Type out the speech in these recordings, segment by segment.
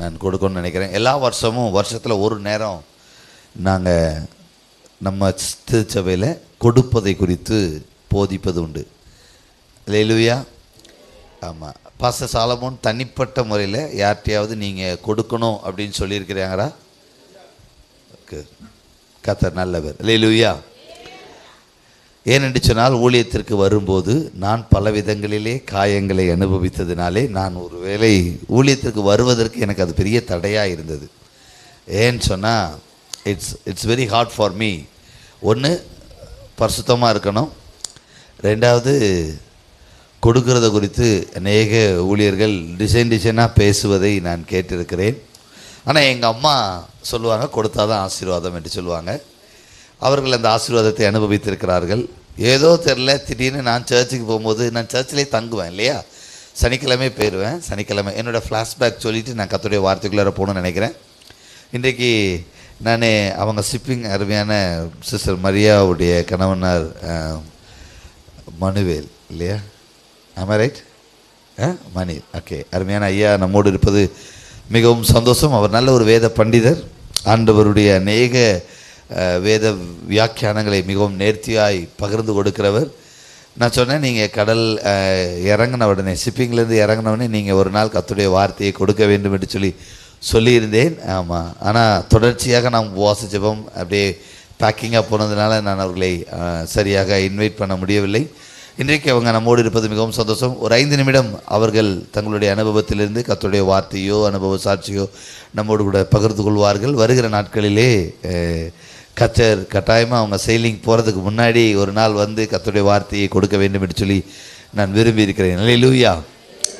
நான் கொடுக்கணும்னு நினைக்கிறேன். எல்லா வருஷமும் வருஷத்தில் ஒரு நேரம் நாங்கள் நம்ம திருச்சபையில் கொடுப்பதை குறித்து போதிப்பது உண்டு. அல்லேலூயா. ஆமாம், பாஸ்டர் சாலமோன் தனிப்பட்ட முறையில் யார்கிட்டையாவது நீங்கள் கொடுக்கணும் அப்படின்னு சொல்லியிருக்கிறாங்களா? கர்த்தர் நல்லவர். அல்லேலூயா. ஏனென்று சொன்னால் ஊழியத்திற்கு வரும்போது நான் பல விதங்களிலே காயங்களை அனுபவித்ததினாலே நான் ஒரு வேளை ஊழியத்திற்கு வருவதற்கு எனக்கு அது பெரிய தடையாக இருந்தது. ஏன்னு சொன்னால் it's very hard for me. ஒன்று, பரிசுத்தமாக இருக்கணும். ரெண்டாவது, கொடுக்கறத குறித்து அநேக ஊழியர்கள் டிசைனாக பேசுவதை நான் கேட்டிருக்கிறேன். ஆனால் எங்கள் அம்மா சொல்லுவாங்க, கொடுத்தாதான் ஆசீர்வாதம் என்று சொல்லுவாங்க. அவர்கள் அந்த ஆசீர்வாதத்தை அனுபவித்திருக்கிறார்கள். ஏதோ தெரில, திடீர்னு நான் சர்ச்சுக்கு போகும்போது, நான் சர்ச்சிலே தங்குவேன் இல்லையா, சனிக்கிழமை போயிடுவேன். சனிக்கிழமை என்னோடய ஃப்ளாஷ்பேக் சொல்லிவிட்டு நான் கர்த்தருடைய வார்த்தைக்குள்ளார போகணுன்னு நினைக்கிறேன். இன்றைக்கு நான் அவங்க ஷிப்பிங் அருமையான சிஸ்டர் மரியாவுடைய கணவனார் மனுவேல் இல்லையா, ஆமாம் ரைட், மணி, ஓகே, அருமையான ஐயா நம்மோடு இருப்பது மிகவும் சந்தோஷம். அவர் நல்ல ஒரு வேத பண்டிதர். ஆண்டவருடைய அநேக வேத வியாக்கியானங்களை மிகவும் நேர்த்தியாய் பகிர்ந்து கொடுக்கிறவர். நான் சொன்னேன், நீங்கள் கடல் இறங்கின உடனே, ஷிப்பிங்லேருந்து இறங்கின உடனே நீங்கள் ஒரு நாள் கர்த்தருடைய வார்த்தையை கொடுக்க வேண்டும் என்று சொல்லியிருந்தேன். ஆமாம், ஆனால் தொடர்ச்சியாக நாம் உபவாச ஜெபம் அப்படியே பேக்கிங்காக போனதுனால நான் அவர்களை சரியாக இன்வைட் பண்ண முடியவில்லை. இன்றைக்கு அவங்க நம்மோடு இருப்பது மிகவும் சந்தோஷம். ஒரு 5 நிமிடம் அவர்கள் தங்களுடைய அனுபவத்திலிருந்து கர்த்தருடைய வார்த்தையோ அனுபவ சாட்சியோ நம்மோடு கூட பகிர்ந்து கொள்வார்கள். வருகிற நாட்களிலே கர்த்தர் கட்டாயமாக அவங்க செயிலிங் போகிறதுக்கு முன்னாடி ஒரு நாள் வந்து கர்த்தருடைய வார்த்தையை கொடுக்க வேண்டும் என்று சொல்லி நான் விரும்பி இருக்கிறேன். அல்லேலூயா.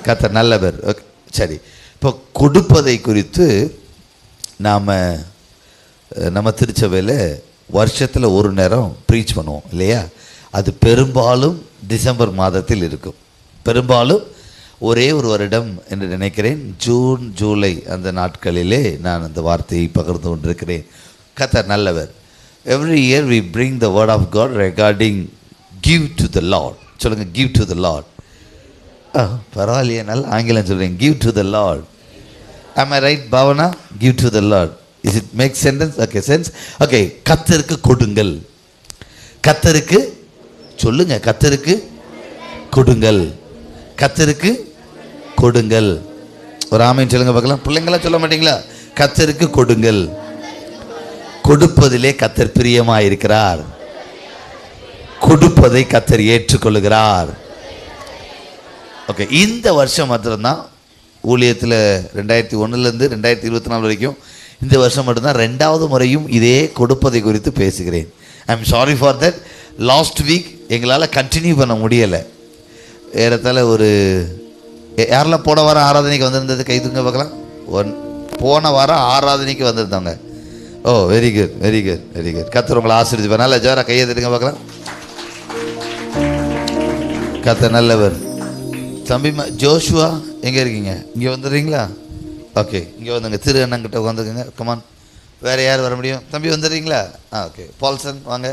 கர்த்தர் நல்லவர். ஓகே, சரி. இப்போ கொடுப்பதை குறித்து நம்ம திருச்சபையில் வருஷத்தில் ஒரு நேரம் ப்ரீச் பண்ணுவோம் இல்லையா. அது பெரும்பாலும் டிசம்பர் மாதத்தில் இருக்கும். பெரும்பாலும் ஒரே ஒரு வருடம் என்று நினைக்கிறேன், ஜூன் ஜூலை அந்த நாட்களிலே நான் அந்த வார்த்தையை பகிர்ந்து கொண்டிருக்கிறேன். கர்த்தர் நல்லவர். Every year we bring the word of God regarding give to the Lord. சொல்லுங்கள், give to the Lord. பரவாயில்லையே, நல்ல ஆங்கிலம் சொல்கிறேன், give to the Lord. Am I right, Bhavana? give to the Lord. Is it make sentence? Okay, sense. Okay, கர்த்தருக்கு கொடுங்கள். கர்த்தருக்கு சொல்லுங்க, கர்த்தருக்கு கொடுங்கள். கர்த்தருக்கு கொடுங்கள். ஒரு ஆமென் சொல்லுங்க பார்க்கலாம். பிள்ளைங்களாம் சொல்ல மாட்டீங்களா? கர்த்தருக்கு கொடுங்கள். கொடுப்பதிலே கர்த்தர் பிரியமாக இருக்கிறார். கொடுப்பதை கர்த்தர் ஏற்றுக்கொள்கிறார். ஓகே, இந்த வருஷம் மாத்திரம்தான் ஊழியத்தில் 2001 2024 வரைக்கும் இந்த வருஷம் மட்டும்தான் 2வது முறையும் இதே கொடுப்பதை குறித்து பேசுகிறேன். I am sorry for that. Last week எங்களால் கண்டினியூ பண்ண முடியலை. ஏறத்தாழ ஒரு யாரெல்லாம் போன வாரம் ஆராதனைக்கு வந்திருந்தது கை தூங்க பார்க்கலாம். போன வாரம் ஆராதனைக்கு வந்திருந்தாங்க. ஓ, very good, very good, very good. கர்த்தர் உங்களை ஆசீர்வதிப்பார். நல்ல ஜோரா கையை தட்டுங்க பார்க்கலாம். கர்த்தர் நல்லவர். தம்பி ஜோஷுவா எங்கே இருக்கீங்க? இங்கே வந்துடுறீங்களா? ஓகே, இங்கே வந்துங்க. திரு அண்ணங்கிட்ட உட்காந்துக்குங்க. கமான். வேறு யார் வர முடியும்? தம்பி வந்துடுறீங்களா? ஓகே. பால்சன் வாங்க.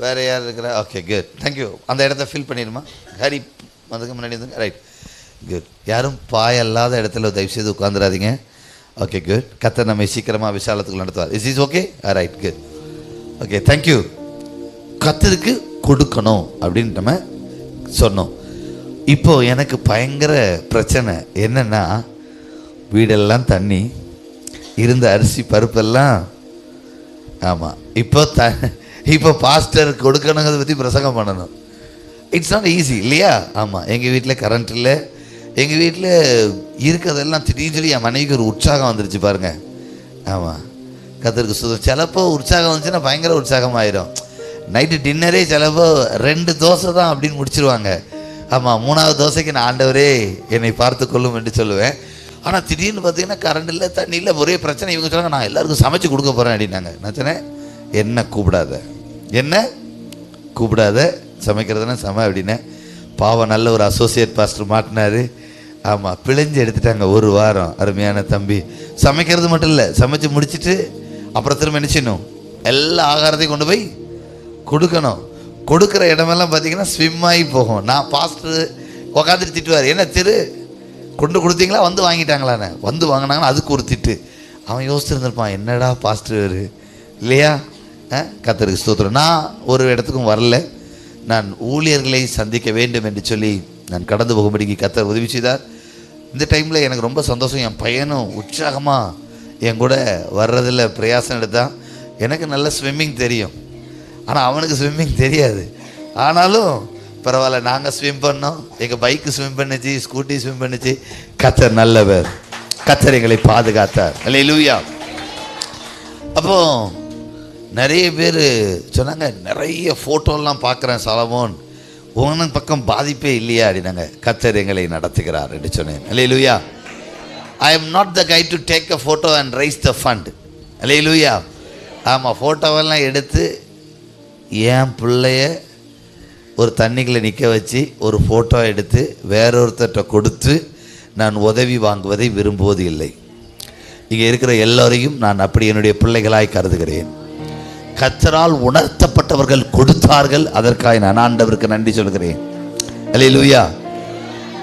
வேறு யார் இருக்கிறா? Okay, good, thank you. அந்த இடத்த ஃபில் பண்ணிடுமா? ஹரி வந்துங்க, முன்னாடி வந்துங்க. Right, good. யாரும் பாயல்லாத இடத்துல தயவுசெய்து உட்காந்துடாதீங்க. Okay, good. கர்த்தர் நம்மை சீக்கிரமாக விசாலத்துக்கு நடத்துவார். Is okay? Right, good. Okay, thank you. கர்த்தருக்கு கொடுக்கணும் அப்படின்னு நம்ம சொன்னோம். இப்போது எனக்கு பயங்கர பிரச்சனை என்னென்னா, வீடெல்லாம் தண்ணி, இருந்த அரிசி பருப்பெல்லாம். ஆமாம், இப்போ பாஸ்டர் கொடுக்கணுங்கிறத பற்றி பிரசங்கம் பண்ணணும். இட்ஸ் நாட் ஈஸி இல்லையா? ஆமாம், எங்கள் வீட்டில் கரண்ட் இல்லை. எங்கள் வீட்டில் இருக்கிறதெல்லாம் திடீர்னு சொல்லி என் மனைவிக்கு ஒரு உற்சாகம் வந்துருச்சு பாருங்கள். ஆமாம், கர்த்தருக்கு சுதம். சிலப்போ உற்சாகம் வந்துச்சுன்னா பயங்கர உற்சாகம் ஆயிரும். நைட்டு டின்னரே சிலப்போ 2 தோசை தான் அப்படின்னு முடிச்சிருவாங்க. ஆமாம், 3வது தோசைக்கு நான் ஆண்டவரே என்னை பார்த்து கொள்ளும் என்று சொல்லுவேன். ஆனால் திடீர்னு பார்த்தீங்கன்னா கரண்ட் இல்லை, தண்ணி இல்லை, ஒரே பிரச்சனை. இவங்க சொன்னாங்க, நான் எல்லாருக்கும் சமைச்சு கொடுக்க போகிறேன் அப்படின்னாங்க. நான் சொன்னேன், என்ன கூப்பிடாத சமைக்கிறதுனா சமை அப்படின்னேன். பாவம், நல்ல ஒரு அசோசியேட் பாஸ்டர் மாட்டினார். ஆமாம், பிழைஞ்சு எடுத்துட்டாங்க 1 வாரம். அருமையான தம்பி. சமைக்கிறது மட்டும் இல்லை, சமைச்சு முடிச்சுட்டு அப்புறம் திரும்ப என்ன செய்யணும்? எல்லா ஆகாரத்தையும் கொண்டு போய் கொடுக்கணும். கொடுக்குற இடமெல்லாம் பார்த்தீங்கன்னா ஸ்விம் ஆகி போகும். நான் பாஸ்டர் உக்காந்துட்டு திட்டுவார், என்ன திரு கொண்டு கொடுத்தீங்களா, வந்து வாங்கிட்டாங்களான்னு. வந்து வாங்கினாங்கன்னா அதுக்கு ஒரு திட்டு. அவன் யோசிச்சுருந்துருப்பான், என்னடா பாஸ்டர் இல்லையா. கர்த்தருக்கு ஸ்தோத்திரம். நான் ஒரு இடத்துக்கும் வரல, நான் ஊழியர்களை சந்திக்க வேண்டும் என்று சொல்லி நான் கடந்து போகும்படிக்கு கர்த்தர் உதவி செய்தார். இந்த டைமில் எனக்கு ரொம்ப சந்தோஷம். என் பையனும் உற்சாகமாக என் கூட வர்றதில் பிரயாசம் எடுத்தான். எனக்கு நல்ல ஸ்விம்மிங் தெரியும், ஆனால் அவனுக்கு ஸ்விம்மிங் தெரியாது. ஆனாலும் பரவாயில்ல, நாங்கள் ஸ்விம் பண்ணோம், எங்கள் பைக்கு ஸ்விம் பண்ணிச்சு, ஸ்கூட்டி ஸ்விம் பண்ணிச்சு. கர்த்தர் நல்லவர், கர்த்தர் எங்களை பாதுகாத்தார். அல்லேலூயா. அப்போ நிறைய பேர் சொன்னாங்க, நிறைய ஃபோட்டோலாம் பார்க்குறேன் சாலமோன், உன பக்கம் பாதிப்பே இல்லையா அப்படின்னாங்க. கர்த்தர் எங்களை நடத்துகிறார் என்று சொன்னேன். அல்லேலூயா. I am not the guy to take a photo and raise the fund. அல்லேலூயா. ஆமாம், ஃபோட்டோவெல்லாம் எடுத்து என் பிள்ளைய ஒரு தண்ணிக்குள்ளே நிற்க வச்சு ஒரு ஃபோட்டோ எடுத்து வேறொருத்தர்கிட்ட கொடுத்து நான் உதவி வாங்குவதை விரும்புவது இல்லை. இங்கே இருக்கிற எல்லோரையும் நான் அப்படி என்னுடைய பிள்ளைகளாய் கருதுகிறேன். கர்த்தரால் உணர்த்தப்பட்டவர்கள் கொடுத்தார்கள், அதற்காக நான் ஆண்டவருக்கு நன்றி சொல்கிறேன். அல்லேலூயா.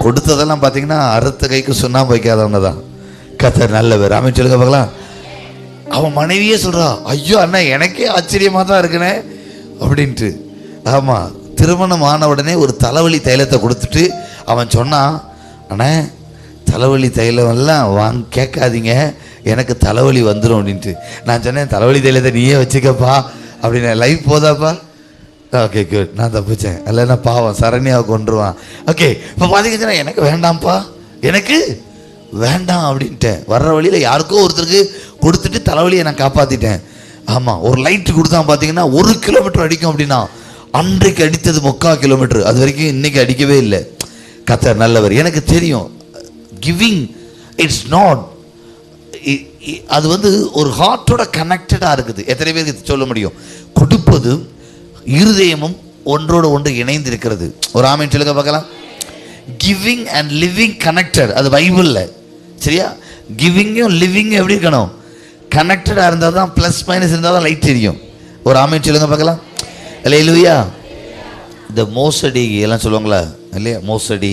கொடுத்ததெல்லாம் பார்த்தீங்கன்னா அறுத்த கைக்கு சுண்ணாம்பு வைக்காதவங்க தான். கர்த்தர் நல்லவர். ஆமென் சொல்லுங்க பார்க்கலாம். அவன் மனைவியே சொல்கிறா, ஐயோ அண்ணா எனக்கே ஆச்சரியமாக தான் இருக்குனே அப்படின்ட்டு. ஆமாம், திருமணம் ஆன உடனே ஒரு தலைவலி தைலத்தை கொடுத்துட்டு அவன் சொன்னான், அண்ணே தலைவலி தைலம் எல்லாம் கேட்காதீங்க, எனக்கு தலைவலி வந்துடும் அப்படின்ட்டு. நான் சொன்னேன், தலைவலி தைலத்தை நீயே வச்சுக்கப்பா அப்படின்னா. லைஃப் போதாப்பா? ஓகே குட், நான் தப்பிச்சேன். இல்லைன்னா பாவம் சரண்யாவை கொண்டுருவான். ஓகே, இப்போ பார்த்தீங்கன்னா எனக்கு வேண்டாம்ப்பா, எனக்கு வேண்டாம் அப்படின்ட்டேன். வர்ற வழியில் யாருக்கோ ஒருத்தருக்கு கொடுத்துட்டு தலைவலியை நான் காப்பாற்றிட்டேன். ஆமாம், ஒரு லைட்டு கொடுத்தா பார்த்தீங்கன்னா 1 கிலோமீட்டர் அடிக்கும் அப்படின்னா, அன்றைக்கு அடித்தது 3/4 கிலோமீட்டர், அது வரைக்கும் இன்றைக்கி அடிக்கவே இல்லை. கர்த்தர் நல்லவர். எனக்கு தெரியும், கிவிங் இட்ஸ் நாட், அது வந்து ஒரு ஹார்ட்டோட கனெக்டடாக இருக்குது. எத்தனை பேருக்கு சொல்ல முடியும்? கொடுப்பது இருதயமும் ஒன்றோடு ஒன்று இணைந்து இருக்கிறது. ஒரு ஆமென் சொல்லுங்க பார்க்கலாம். கிவிங் அண்ட் லிவிங் கனெக்டட், அது பைபிளில். சரியா? கிவிங்கும் லிவிங்கும் எப்படி இருக்கணும்? கனெக்டடாக இருந்தால் தான், ப்ளஸ் மைனஸ் இருந்தால் தான் லைட் தெரியும். ஒரு ஆமென் சொல்லுங்க பார்க்கலாம். அல்லேலூயா. இந்த மோசடி எல்லாம் சொல்லுவாங்களா இல்லையா? மோசடி,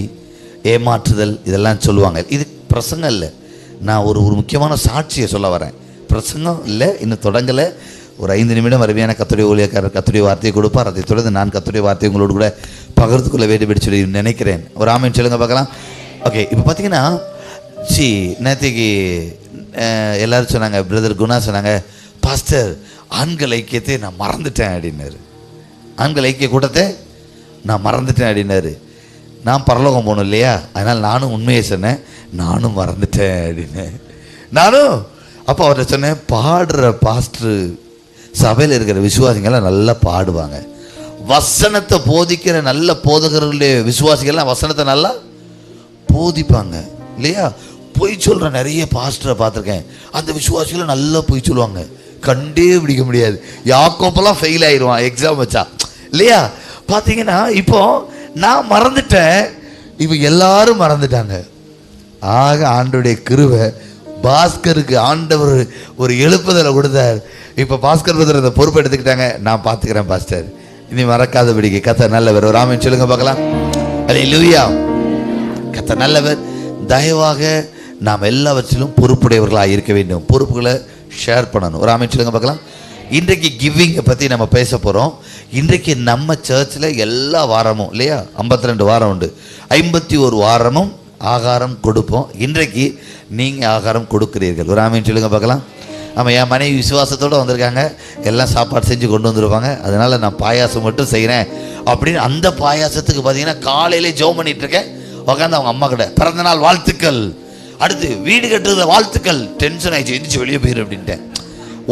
ஏமாற்றுதல், இதெல்லாம் சொல்லுவாங்க. இது பிரசங்கம் இல்லை, நான் ஒரு முக்கியமான சாட்சியை சொல்ல வரேன். பிரசங்கம் இல்லை, இன்னும் தொடங்கலை. ஒரு 5 நிமிடம் அருமையான கர்த்தருடைய ஊழியக்காரர் கர்த்தருடைய வார்த்தையை கொடுப்பார். அதை தொடர்ந்து நான் கர்த்தருடைய வார்த்தையை உங்களோடு கூட பகிர்ந்து கொள்ள வேண்டும் சொல்லி நினைக்கிறேன். ஒரு ஆமென் சொல்லுங்க பார்க்கலாம். ஓகே, இப்போ பார்த்தீங்கன்னா நேற்றுக்கு எல்லோரும் சொன்னாங்க, பிரதர் குணா சொன்னாங்க, பாஸ்டர் ஆண்கள் ஐக்கியத்தை நான் மறந்துட்டேன் அப்படின்னாரு. ஆண்கள் ஐக்கிய கூட்டத்தை நான் மறந்துட்டேன் அப்படின்னாரு. நான் பரலோகம் போகணும் இல்லையா, அதனால் நானும் உண்மையை சொன்னேன், நானும் மறந்துட்டேன் அப்படின்னு. நானும் அப்போ அவர்கிட்ட சொன்னேன், பாடுற பாஸ்டர் சபையில் இருக்கிற விசுவாசிகள்லாம் நல்லா பாடுவாங்க, வசனத்தை போதிக்கிற நல்ல போதகர்களுடைய விசுவாசிகள்லாம் வசனத்தை நல்லா போதிப்பாங்க இல்லையா. பொய் சொல்கிற நிறைய பாஸ்டரை பார்த்துருக்கேன், அந்த விசுவாசிகளை நல்லா பொய் சொல்லுவாங்க, கண்டே பிடிக்க முடியாது. யாக்கோப்பெல்லாம் ஃபெயில் ஆயிடுவான் எக்ஸாம் வச்சா இல்லையா. பார்த்தீங்கன்னா இப்போ நான் மறந்துட்டேன், இப்போ எல்லாரும் மறந்துட்டாங்க. ஆக ஆண்டோடைய கிருபை, பாஸ்கருக்கு ஆண்டவர் ஒரு எழுப்புதலை கொடுத்தார். இப்போ பாஸ்கர் பிரதர் அந்த பொறுப்பை எடுத்துக்கிட்டாங்க, நான் பார்த்துக்கிறேன் பாஸ்டர், இனி மறக்காதபடிக்கு. கர்த்தர் நல்லவர். ஒரு ஆமென் சொல்லுங்க பார்க்கலாம். அல்லேலூயா. கர்த்தர் நல்லவர். தயவாக நாம் எல்லாவற்றிலும் பொறுப்புடையவர்களாக இருக்க வேண்டும், பொறுப்புகளை ஷேர் பண்ணணும். ஒரு ஆமென் சொல்லுங்க பார்க்கலாம். இன்றைக்கு கிவிங்கை பற்றி நம்ம பேச போகிறோம். இன்றைக்கு நம்ம சர்ச்சில் எல்லா வாரமும் இல்லையா, 52 வாரம் உண்டு, 51 வாரமும் ஆகாரம் கொடுப்போம். இன்றைக்கு நீங்கள் ஆகாரம் கொடுக்குறீர்கள். ஒரு ஆமென் சொல்லுங்க பார்க்கலாம். ஆமாம், என் மனைவி விசுவாசத்தோடு வந்திருக்காங்க, எல்லாம் சாப்பாடு செஞ்சு கொண்டு வந்துருப்பாங்க, அதனால் நான் பாயாசம் மட்டும் செய்கிறேன் அப்படின்னு. அந்த பாயாசத்துக்கு பார்த்தீங்கன்னா காலையிலே ஜெபம் பண்ணிகிட்ருக்கேன், உட்காந்து அவங்க அம்மா கிட்ட பிறந்தநாள் வாழ்த்துக்கள், அடுத்து வீடு கட்டுறதுல வாழ்த்துக்கள். டென்ஷன் ஆகிடுச்சு, எந்திரிச்சு வெளியே போயிரு அப்படின்ட்டேன்.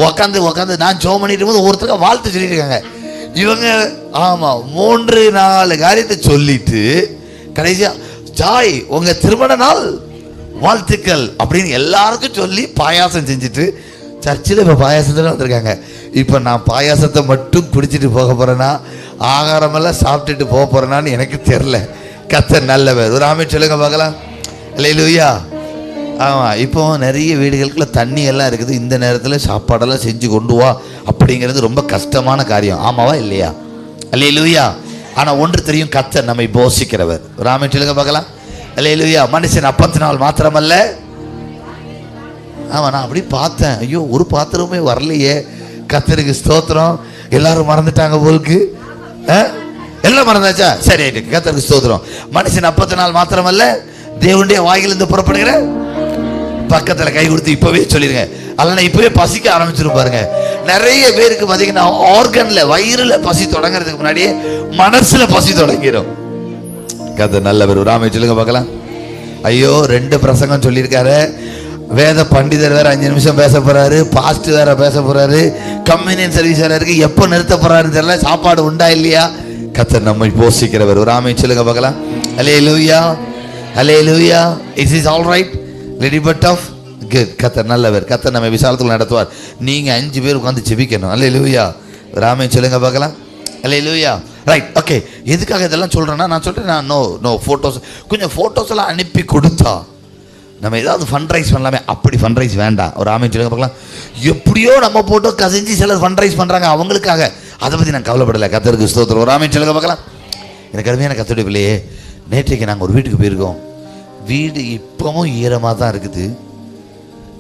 உட்காந்து நான் ஜெபம் பண்ணிட்டு போது ஒருத்தருக்கு வாழ்த்து சொல்லிட்டு இருக்காங்க இவங்க. ஆமாம், 3-4 காரியத்தை சொல்லிட்டு கடைசியாக ஜாய் உங்கள் திருமண நாள் வாழ்த்துக்கள் அப்படின்னு எல்லாருக்கும் சொல்லி பாயாசம் செஞ்சுட்டு சர்ச்சில் இப்போ பாயாசத்தில் வந்திருக்காங்க. இப்போ நான் பாயாசத்தை மட்டும் குடிச்சிட்டு போக போகிறேன்னா, ஆகாரமெல்லாம் சாப்பிட்டுட்டு போக போகிறேனான்னு எனக்கு தெரில. கர்த்தர் நல்லவர். ஒரு ஆமென் சொல்லுங்க பார்க்கலாம். அல்லேலூயா. ஆமாம், இப்போ நிறைய வீடுகளுக்குள்ள தண்ணி எல்லாம் இருக்குது, இந்த நேரத்தில் சாப்பாடெல்லாம் செஞ்சு கொண்டு வா அப்படிங்கிறது ரொம்ப கஷ்டமான காரியம். ஆமாவா இல்லையா? அல்லேலூயா. ஆனால் ஒன்று தெரியும், கர்த்தர் நம்மை போஷிக்கிறவர். ஒரு ஆமென் சொல்லுங்க பார்க்கலாம். அல்லேலூயா. மனுஷன் அப்பத்தினால் மாத்திரமல்ல. ஆமா, நான் அப்படி பார்த்தேன், ஐயோ ஒரு பாத்திரமே வரலையே. கர்த்தருக்கு ஸ்தோத்திரம். எல்லாரும் மறந்துட்டாங்க போலுக்கு. எல்லாம் மறந்தாச்சா? சரி, கர்த்தருக்கு ஸ்தோத்திரம். மனுஷன் அப்பத்தினால் மாத்திரமல்ல, தேவனுடைய வாயிலிருந்து புறப்படுகிற. பக்கத்துல கை கொடுத்து இப்பவே சொல்லிருங்க, அல்ல இப்பவே பசிக்க ஆரம்பிச்சிரும் பாருங்க. நிறைய பேருக்கு பாத்தீங்கன்னா ஆர்கன்ல, வயிறுல பசி தொடங்குறதுக்கு முன்னாடியே மனசுல பசி தொடங்கிடும். கர்த்தர் நல்லவர். ராமே சொல்லுங்க பார்க்கலாம். ஐயோ 2 பிரசங்கம் சொல்லியிருக்காரு. வேத பண்டிதர் வேற 5 நிமிஷம் பேச போறாரு, பாஸ்ட் வேற பேச போறாரு, கம்யூனியன் சர்வீஸ் வேற இருக்கு. எப்ப நிறுத்த போறாரு தெரியல. சாப்பாடு உண்டா இல்லையா? கர்த்தர் நம்மை போஷிக்கிறவர். ராமே சொல்லுங்க பார்க்கலாம். அல்லேலூயா, அல்லேலூயா. Is is all right. Little bit of good. கர்த்தர் நல்லவர். கர்த்தர் நம்ம விசாலத்துக்குள்ள நடத்துவார். நீங்க 5 பேர் உட்காந்து ஜெபிக்கணும். அல்லேலூயா. ராமே சொல்லுங்க பார்க்கலாம். அல்லேலூயா. Right, okay. எதுக்காக இதெல்லாம் சொல்றேன்னா, நான் சொல்றேன், நான் நோ ஃபோட்டோஸ், கொஞ்சம் ஃபோட்டோஸ் எல்லாம் அனுப்பி கொடுத்தா நம்ம ஏதாவது ஃபண்ட்ரைஸ் பண்ணலாமே. அப்படி ஃபண்ட்ரைஸ் வேண்டாம். ஒரு ஆமை சொல்லுங்க பார்க்கலாம். எப்படியோ நம்ம போட்டோ கசிஞ்சு சிலர் ஃபண்ட்ரைஸ் பண்ணுறாங்க, அவங்களுக்காக. அதை பற்றி நான் கவலைப்படலை. கர்த்தருக்கு ஸ்தோத்திரம். ஒரு ஆமை சொல்லுங்க பார்க்கலாம். எனக்கு அருமையான கர்த்தருடைய பிள்ளையே, நேற்றைக்கு நாங்கள் ஒரு வீட்டுக்கு போயிருக்கோம். வீடு இப்போவும் ஈரமாக தான் இருக்குது.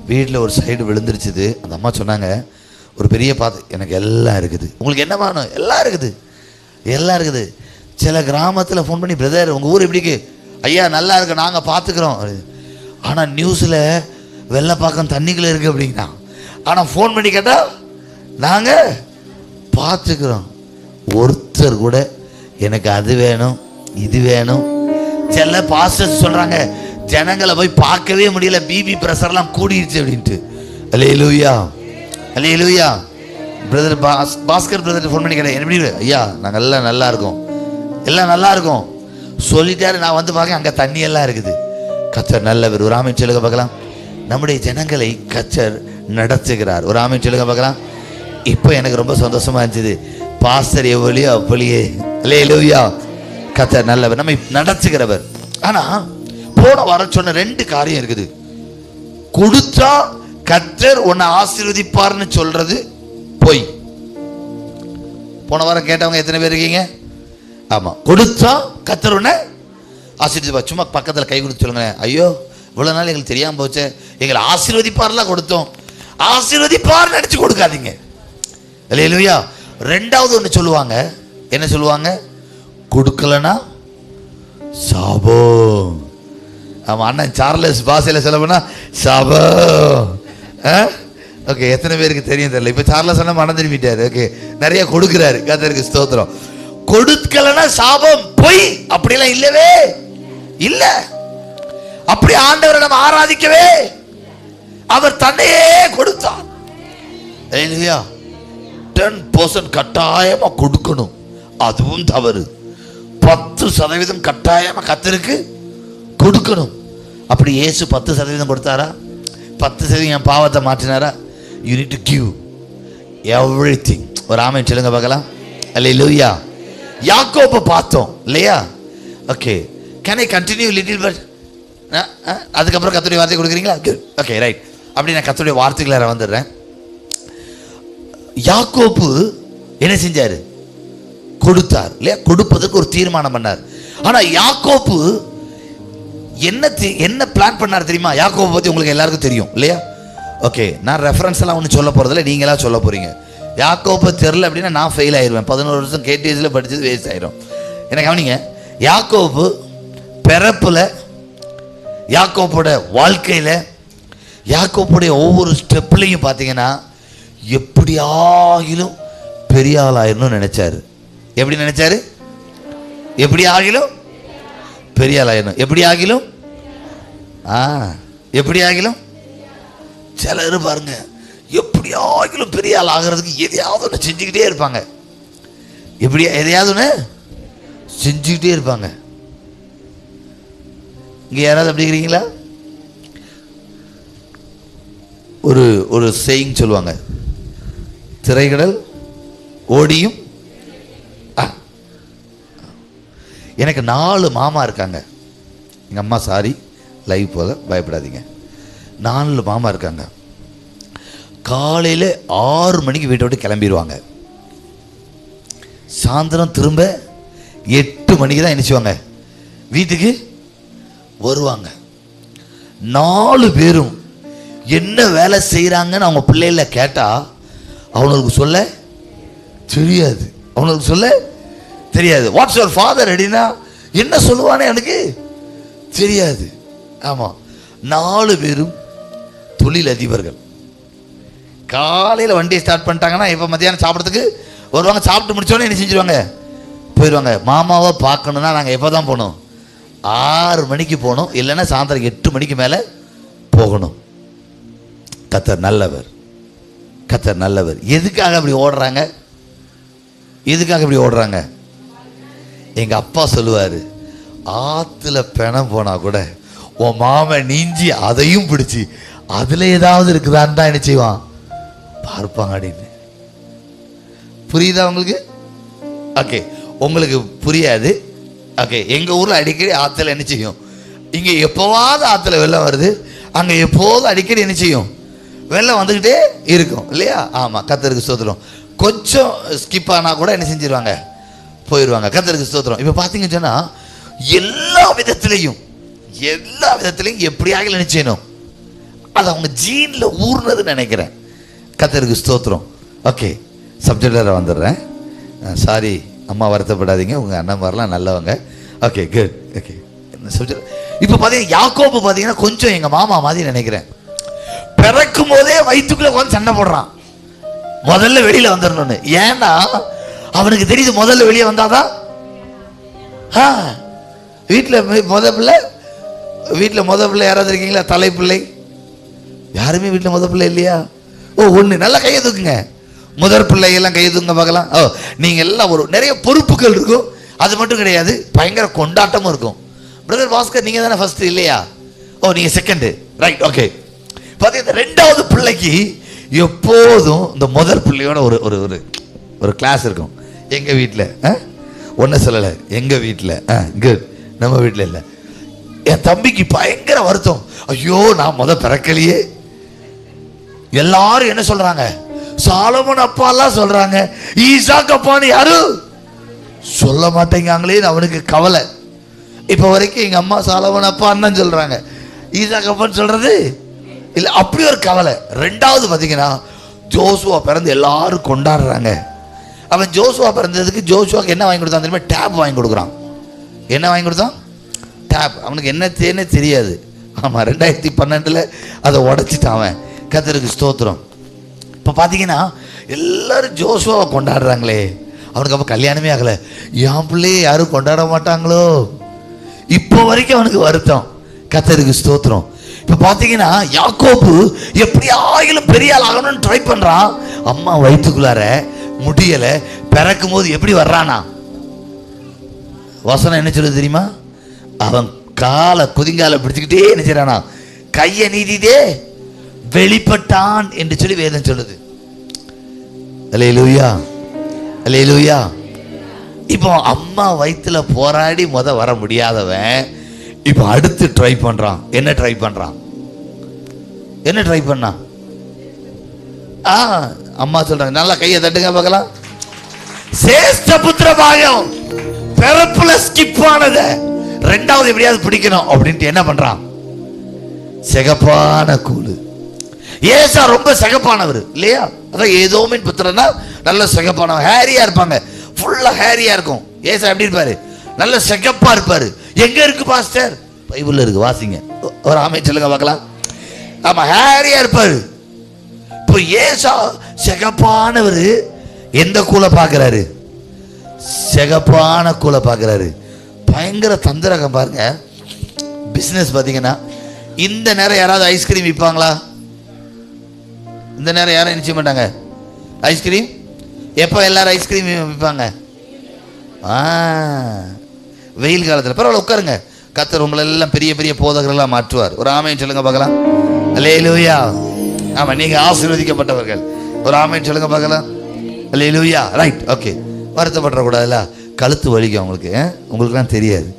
வீட்டில் ஒரு சைடு விழுந்துருச்சுது. அந்த அம்மா சொன்னாங்க, ஒரு பெரிய எனக்கு எல்லாம் இருக்குது. உங்களுக்கு என்ன வேணும்? எல்லாம் இருக்குது, எல்லாம் இருக்குது. சில கிராமத்தில் ஃபோன் பண்ணி, பிரதர் உங்கள் ஊர் எப்படிக்கு? ஐயா நல்லா இருக்கு, நாங்கள் பார்த்துக்குறோம். ஆனால் நியூஸில் வெள்ளப்பாக்கம் தண்ணிக்குள்ளே இருக்குது அப்படின்னா. ஆனால் ஃபோன் பண்ணி கேட்டால் நாங்கள் பார்த்துக்குறோம். ஒருத்தர் கூட எனக்கு அது வேணும் இது வேணும். சில பாஸ்டர்ஸ் சொல்கிறாங்க, ஜனங்களை போய் பார்க்கவே முடியல, பிபி ப்ரெஷர்லாம் கூடிடுச்சு அப்படின்ட்டு. அல்லேலூயா, அல்லேலூயா. பிரதர் பாஸ்கர் பிரதர் ஃபோன் பண்ணி கேட்டேன், எப்படி? ஐயா நாங்கள் எல்லாம் நல்லா இருக்கோம், எல்லாம் நல்லா இருக்கோம் சொல்லிட்டாரு. நான் வந்து பார்க்க அங்கே தண்ணியெல்லாம் இருக்குது. கர்த்தர் நல்லவர். ஒரு ஆமென் சொல்லுங்க பார்க்கலாம். நம்முடைய ஜனங்களை கர்த்தர் நடத்துகிறார். ஒரு ஆமென் சொல்லுங்க பார்க்கலாம். இப்போ எனக்கு ரொம்ப சந்தோஷமா இருந்துச்சு. பாஸ்டர் எவ்வளியோ அப்படியே. அல்லேலூயா. கர்த்தர் நல்லவர், நம்மை நடத்துகிறவர். ஆனா போன வாரம் சொன்ன 2 காரியம் இருக்குது. கொடுத்தா கர்த்தர் உன்னை ஆசீர்வதிப்பார்னு சொல்றது பொய். போன வாரம் கேட்டவங்க எத்தனை பேர் இருக்கீங்க? ஆமா, கொடுத்தா கர்த்தர் உன்னை ஆசீர்வதிப்பார். சும்மா பக்கத்தில் கை கொடுத்து சொல்லுங்க, ஐயோ இவ்வளோ நாள் எங்களுக்கு தெரியாமல் போச்சு, எங்களை ஆசீர்வதிப்பார்லாம் கொடுத்தோம். ஆசீர்வதிப்பார் நினச்சி கொடுக்காதீங்க. அல்லேலூயா. 2வது ஒன்று சொல்லுவாங்க. என்ன சொல்லுவாங்க? கொடுக்கலனா சாபம். ஆமாம், அண்ணன் சார்லஸ் பாஷையில் சொல்ல போனா சாபம். ஓகே, எத்தனை பேருக்கு தெரியும் தெரியல. இப்போ சார்லஸ் அண்ணன் மனம் திரும்பிட்டாரு. ஓகே, நிறைய கொடுக்குறாரு. கர்த்தருக்கு ஸ்தோத்திரம். கொடுக்கலனா சாபம், பொய். அப்படிலாம் இல்லவே இல்ல. அப்படி ஆண்டவரை நம்ம ஆராதிக்கவே அவர் தன்னையே கொடுத்தார். 10% கட்டாயமா கொடுக்கணும், அதுவும் தவறு. 10% கட்டாயமா கர்த்தருக்கு கொடுக்கணும். அப்படி இயேசு 10% கொடுத்தாரா? 10% என் பாவத்தை மாற்றினாரா? You need to give everything. ஒரு ஆமென் சொல்லுங்க பார்க்கலாம். அல்லேலூயா. யாக்கோபை பார்த்தோம் இல்லையா? Okay, can I continue little but? அதுக்கப்புறம் கர்த்தருடைய வார்த்தை கொடுக்குறீங்களா? Okay, right. அப்படி நான் கர்த்தருடைய வார்த்தைகளை வந்துடுறேன். யாக்கோபு என்ன செஞ்சாரு? கொடுத்தார் இல்லையா? கொடுப்பதற்கு ஒரு தீர்மானம் பண்ணார். ஆனா யாக்கோபு என்ன பிளான் பண்ணார் தெரியுமா? யாக்கோபை பத்தி உங்களுக்கு எல்லாருக்கும் தெரியும் இல்லையா? ஓகே, நான் ரெஃபரன்ஸ் எல்லாம் ஒன்றும் சொல்ல போறதில்ல, நீங்களா சொல்ல போறீங்க. யாக்கோபை தெரில அப்படின்னா நான் ஃபெயில் ஆயிடுவேன். 11 வருஷம் கேடிஎஸ்ல படிச்சது வேஸ்ட் ஆயிடும். எனக்கு கவனிங்க, யாக்கோபு பிறப்புல, யாக்கோபோட வாழ்க்கையில, யாக்கோபுடைய ஒவ்வொரு ஸ்டெப்லையும் பார்த்தீங்கன்னா எப்படியாகிலும் பெரிய ஆள் ஆயிரணும்னு நினைச்சாரு. எப்படி நினைச்சாரு? எப்படி ஆகிலும் பெரிய ஆள் ஆயிரணும். எப்படி ஆகிலும் எப்படி ஆகிலும். சிலர் பாருங்க, எப்படி ஆகிலும் பெரிய ஆள் ஆகிறதுக்கு எதையாவது ஒன்று செஞ்சுக்கிட்டே இருப்பாங்க. எப்படி எதையாவது ஒன்று செஞ்சுக்கிட்டே இருப்பாங்க. இங்க யாராவது அப்படி இருக்கிறீங்களா? ஒரு சேயிங் சொல்லுவாங்க, திரைக்கடல் ஓடியும். எனக்கு 4 மாமா இருக்காங்க. எங்கள் அம்மா சாரி லைவ் போல பயப்படாதீங்க. 4 மாமா இருக்காங்க. காலையில் 6 மணிக்கு வீட்டை விட்டு கிளம்பிடுவாங்க. சாயந்தரம் திரும்ப 8 மணிக்கு தான் நினைச்சுவாங்க வீட்டுக்கு வருவாங்க. 4 பேரும் என்ன வேலை செய்கிறாங்கன்னு அவங்க பிள்ளைகள கேட்டால் அவனுக்கு சொல்ல தெரியாது. அவனுக்கு சொல்ல தெரியாது. வாட்ஸ் யுவர் ஃபாதர் அப்படின்னா என்ன சொல்லுவானே எனக்கு தெரியாது. ஆமாம், 4 பேரும் தொழில் அதிபர்கள். காலையில் வண்டியை ஸ்டார்ட் பண்ணிட்டாங்கன்னா இப்போ மத்தியானம் சாப்பிட்றதுக்கு வருவாங்க. சாப்பிட்டு முடிச்சோடனே என்ன செஞ்சுருவாங்க, போயிடுவாங்க. மாமாவை பார்க்கணுன்னா நாங்கள் எப்போ தான் போகணும், 6 மணிக்கு போகணும், இல்லைன்னா சாயந்தரம் 8 மணிக்கு மேலே போகணும். கர்த்தர் நல்லவர், கர்த்தர் நல்லவர். எதுக்காக அப்படி ஓடுறாங்க, எதுக்காக இப்படி ஓடுறாங்க? எங்கள் அப்பா சொல்லுவார், ஆற்றுல பிணம் போனால் கூட உன் மாமன் நீஞ்சி அதையும் பிடிச்சி அதில் ஏதாவது இருக்குதான்னு தான் என்ன செய்வான், பார்ப்பாங்க அப்படின்னு. புரியுதா உங்களுக்கு? ஓகே, உங்களுக்கு புரியாது. ஓகே, எங்கள் ஊரில் அடிக்கடி ஆற்றுல என்ன செய்யும், இங்கே எப்போவாவது ஆற்றுல வெள்ளம் வருது, அங்கே எப்போதும் அடிக்கடி என்ன செய்யும், வெள்ளம் வந்துக்கிட்டே இருக்கும் இல்லையா? ஆமாம், கர்த்தருக்கு ஸ்தோத்திரம். கொஞ்சம் ஸ்கிப் ஆனால் கூட என்ன செஞ்சிருவாங்க, போயிடுவாங்க. கர்த்தருக்கு ஸ்தோத்திரம். இப்போ பார்த்தீங்கன்னு சொன்னால் எல்லா விதத்துலேயும் எப்படியாக என்ன செய்யணும், அது அவங்க ஜீனில் ஊர்னதுன்னு நினைக்கிறேன். கர்த்தருக்கு ஸ்தோத்திரம். ஓகே, சப்ஜெக்டில் வந்துடுறேன். சாரி அம்மா, வருத்தப்படாதீங்க, உங்கள் அண்ணன் மாதிரிலாம் நல்லவங்க. Okay, good. Okay, subject. இப்போ பார்த்தீங்கன்னா யாக்கோபு பார்த்தீங்கன்னா கொஞ்சம் எங்கள் மாமா மாதிரி நினைக்கிறேன். பிறக்கும் போதே வயிற்றுக்குள்ளே உட்காந்து சண்டை போடுறான், முதல்ல வெளியில் வந்துடணும்னு. ஏன்னா அவனுக்கு தெரியுது முதல்ல வெளியே வந்தாதான் வீட்டில் முத பிள்ளை யாராவது இருக்கீங்களா? தலைப்பிள்ளை யாருமே வீட்டில் முத பிள்ளை இல்லையா? ஓ, ஒன்று நல்லா கையை தூக்குங்க. முதற் பிள்ளையெல்லாம் கையை தூங்க பார்க்கலாம். ஓ, நீங்கள் எல்லாம் ஒரு நிறைய பொறுப்புகள் இருக்கும். அது மட்டும் கிடையாது, பயங்கர கொண்டாட்டமும் இருக்கும். பிரதர் பாஸ்கர், நீங்கள் தானே ஃபர்ஸ்ட் இல்லையா? ஓ, நீங்கள் செகண்டு, ரைட். ஓகே, பார்த்தீங்கன்னா 2வது பிள்ளைக்கு எப்போதும் இந்த முதற் பிள்ளையோட ஒரு ஒரு ஒரு கிளாஸ் இருக்கும். எங்கள் வீட்டில் ஒன்றும் சொல்லலை, எங்கள் வீட்டில் குட், நம்ம வீட்டில் இல்லை. என் தம்பிக்கு பயங்கர வருத்தம். ஐயோ, நான் பிறக்கலையே. எல்லாரும் என்ன சொல்றாங்க, சாலமோன் அப்பாலாம் சொல்றாங்க, ஈசாக் அப்பான்னு யாரும் சொல்ல மாட்டேங்காங்களே, அவனுக்கு கவலை. இப்போ வரைக்கும் எங்கள் அம்மா சாலமோன் அப்பா அண்ணன் சொல்றாங்க, ஈசாக் அப்பான்னு சொல்றது இல்லை, அப்படி ஒரு கவலை. 2வது பார்த்தீங்கன்னா ஜோசுவா பிறந்து எல்லாரும் கொண்டாடுறாங்க. அவன் ஜோசுவா பிறந்ததுக்கு ஜோசுவாக்கு என்ன வாங்கி கொடுத்தான் தெரியுமா? டேப் வாங்கி கொடுக்குறான். என்ன வாங்கி கொடுத்தான்? டேப். அவனுக்கு என்ன தேனே தெரியாது. ஆமாம், 2012 அதை உடச்சிட்டான் அவன். கர்த்தருக்கு ஸ்தோத்திரம். இப்போ பார்த்தீங்கன்னா எல்லாரும் ஜோசுவாவை கொண்டாடுறாங்களே, அவனுக்கு அப்போ கல்யாணமே ஆகலை. என் பிள்ளையை யாரும் கொண்டாட மாட்டாங்களோ, இப்போ வரைக்கும் அவனுக்கு வருத்தம். கர்த்தருக்கு ஸ்தோத்திரம். இப்போ பார்த்தீங்கன்னா யாக்கோபு எப்படி ஆகிலும் பெரிய ஆள் ஆகணும்னு ட்ரை பண்ணுறான். அம்மா வயிற்றுக்குள்ளார முடியலை. பிறக்கும் போது எப்படி வர்றானா, வசனம் என்ன சொல்லுது தெரியுமா? அவன் காலை குதிங்காலை பிடிச்சுக்கிட்டே என்ன செய்யறானா, கையை நீதிதே வெளிப்பட்டான் என்று சொல்லி வேதம் சொல்லுது. அல்லேலூயா, அல்லேலூயா. இப்போ அம்மா வயிற்றுல போராடி வர முடியாதவன் இப்போ அடுத்து ட்ரை பண்றான். என்ன ட்ரை பண்றான்? என்ன ட்ரை பண்ணா? அம்மா சொல்றாங்க, நல்லா கையை தட்டுங்க பார்க்கலாம். சேஷ்ட புத்திர பாகம் பிறப்புல ஸ்கிப் ஆனத 2வது எப்படியாவது பிடிக்கணும் அப்படின்ட்டு என்ன பண்றான்? சிகப்பான கூழு. ஏசா ரொம்ப சிகப்பானவர் இல்லையா? அதான் ஏதோமின் புத்திரனா நல்ல சிகப்பானவர், ஹேரியா இருப்பாங்க, ஃபுல்லா ஹேரியா இருக்கும். ஏசா எப்படி இருப்பாரு? நல்ல சிகப்பா இருப்பாரு. எங்க இருக்கு பாஸ்டர்? பைபிள்ல இருக்கு, வாசிங்க. ஒரு ஆமை சொல்லுங்க பார்க்கலாம். ஆமா, ஹேரியா இருப்பாரு. இப்போ ஏசா சிகப்பானவர் எந்த கூலை பார்க்கிறாரு? சிகப்பான கூலை பார்க்கிறாரு. பயங்கர தந்திரகம் பாருங்க. பிசினஸ் பார்த்தீங்கன்னா இந்த நேரம் யாராவது ஐஸ்கிரீம் விற்பாங்களா? இந்த நேரம் யாரும் நிச்சய மாட்டாங்க. ஐஸ்கிரீம் எப்போ எல்லாரும் ஐஸ்கிரீம் விற்பாங்க? வெயில் காலத்தில். பரவாயில்ல, உட்காருங்க. கர்த்தர் உங்களை எல்லாம் பெரிய பெரிய போதகர்களாக மாற்றுவார். ஒரு ஆமைன்னு சொல்லுங்க பார்க்கலாம். அல்லேலூயா. ஆமாம், நீங்கள் ஆசீர்வதிக்கப்பட்டவர்கள். ஒரு ஆமைன்னு சொல்லுங்க பார்க்கலாம். அல்லேலூயா. ரைட். ஓகே, வருத்தப்படக்கூடாதுல்ல. கழுத்து வலிக்கும் அவங்களுக்கு, உங்களுக்குலாம் தெரியாது.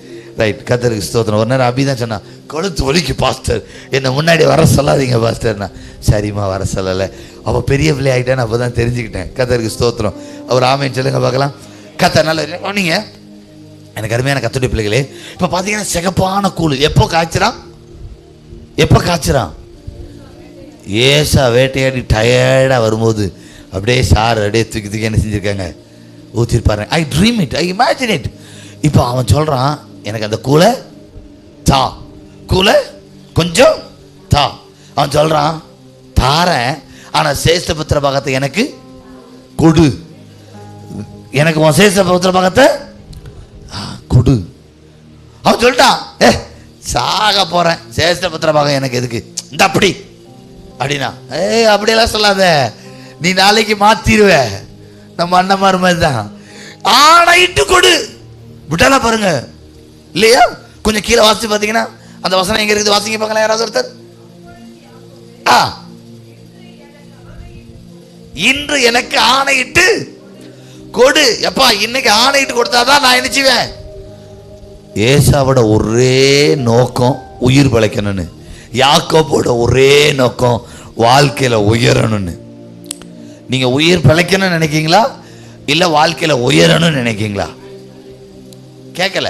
ரைட். கர்த்தருக்கு ஸ்தோத்திரம். ஒரு நேரம் அபி தான் சொன்னா, கழுத்து வலிக்கு பாஸ்டர், என்னை முன்னாடி வர சொல்லாதீங்க பாஸ்டர்னா. சரிம்மா, வர சொல்லலை. அவள் பெரிய பிள்ளை ஆகிட்டேன்னு அப்போ தான் தெரிஞ்சுக்கிட்டேன். கர்த்தருக்கு ஸ்தோத்திரம். அவர் ஆமைன்னு சொல்லுங்க பார்க்கலாம். கர்த்தர் நல்ல. நீங்கள் எனக்கு அருமையான கர்த்தருடைய பிள்ளைகளே, இப்போ பார்த்தீங்கன்னா சிகப்பான கூழ் எப்போ காய்ச்சிறான்? ஏசா வேட்டையாடி டயர்டாக வரும்போது அப்படியே சார் அப்படியே தூக்கி என்ன செஞ்சுருக்காங்க, ஊற்றிருப்பாரு. I dream it, I imagine it. இப்போ அவன் சொல்கிறான், எனக்கு அந்த கூழை கொஞ்சம் தா. அவன் சொல்கிறான், தாரேன், ஆனால் சேஷ்ட புத்திர பாகத்தை எனக்கு கொடு. எனக்கு உன் சேஷ்ட புத்திர பாகத்தை கொடு. அவன் சொல்லிட்டான், சாக போகிறேன், சேஷ்ட புத்திர பாகம் எனக்கு எதுக்கு, இந்த அப்படி அப்படின்னா. அப்படியெல்லாம் சொல்லாத, நீ நாளைக்கு மாத்திருவ. நம்ம அண்ணமார் மாதிரி தான், ஆணையிட்டு கொடு. விட்டால பாருங்க இல்லையா? கொஞ்சம் கீழே வாசிச்சு பார்த்தீங்கன்னா அந்த வசனம் எங்க இருக்குது, வாசிங்க பார்க்கலாம் யாராவது ஒருத்தர். இன்று எனக்கு ஆணையிட்டு கொடு. எப்பா இன்னைக்கு ஆணையிட்டு கொடுத்தாதான் நான் நினைச்சுவேன். ஏசாவோட ஒரே நோக்கம் உயிர் பிழைக்கணும்னு, யாக்கோபோட ஒரே நோக்கம் வாழ்க்கையில உயரணும்னு. நீங்க உயிர் பிழைக்கணும்னு நினைக்கீங்களா, இல்ல வாழ்க்கையில உயரணும்னு நினைக்கீங்களா? கேட்கல,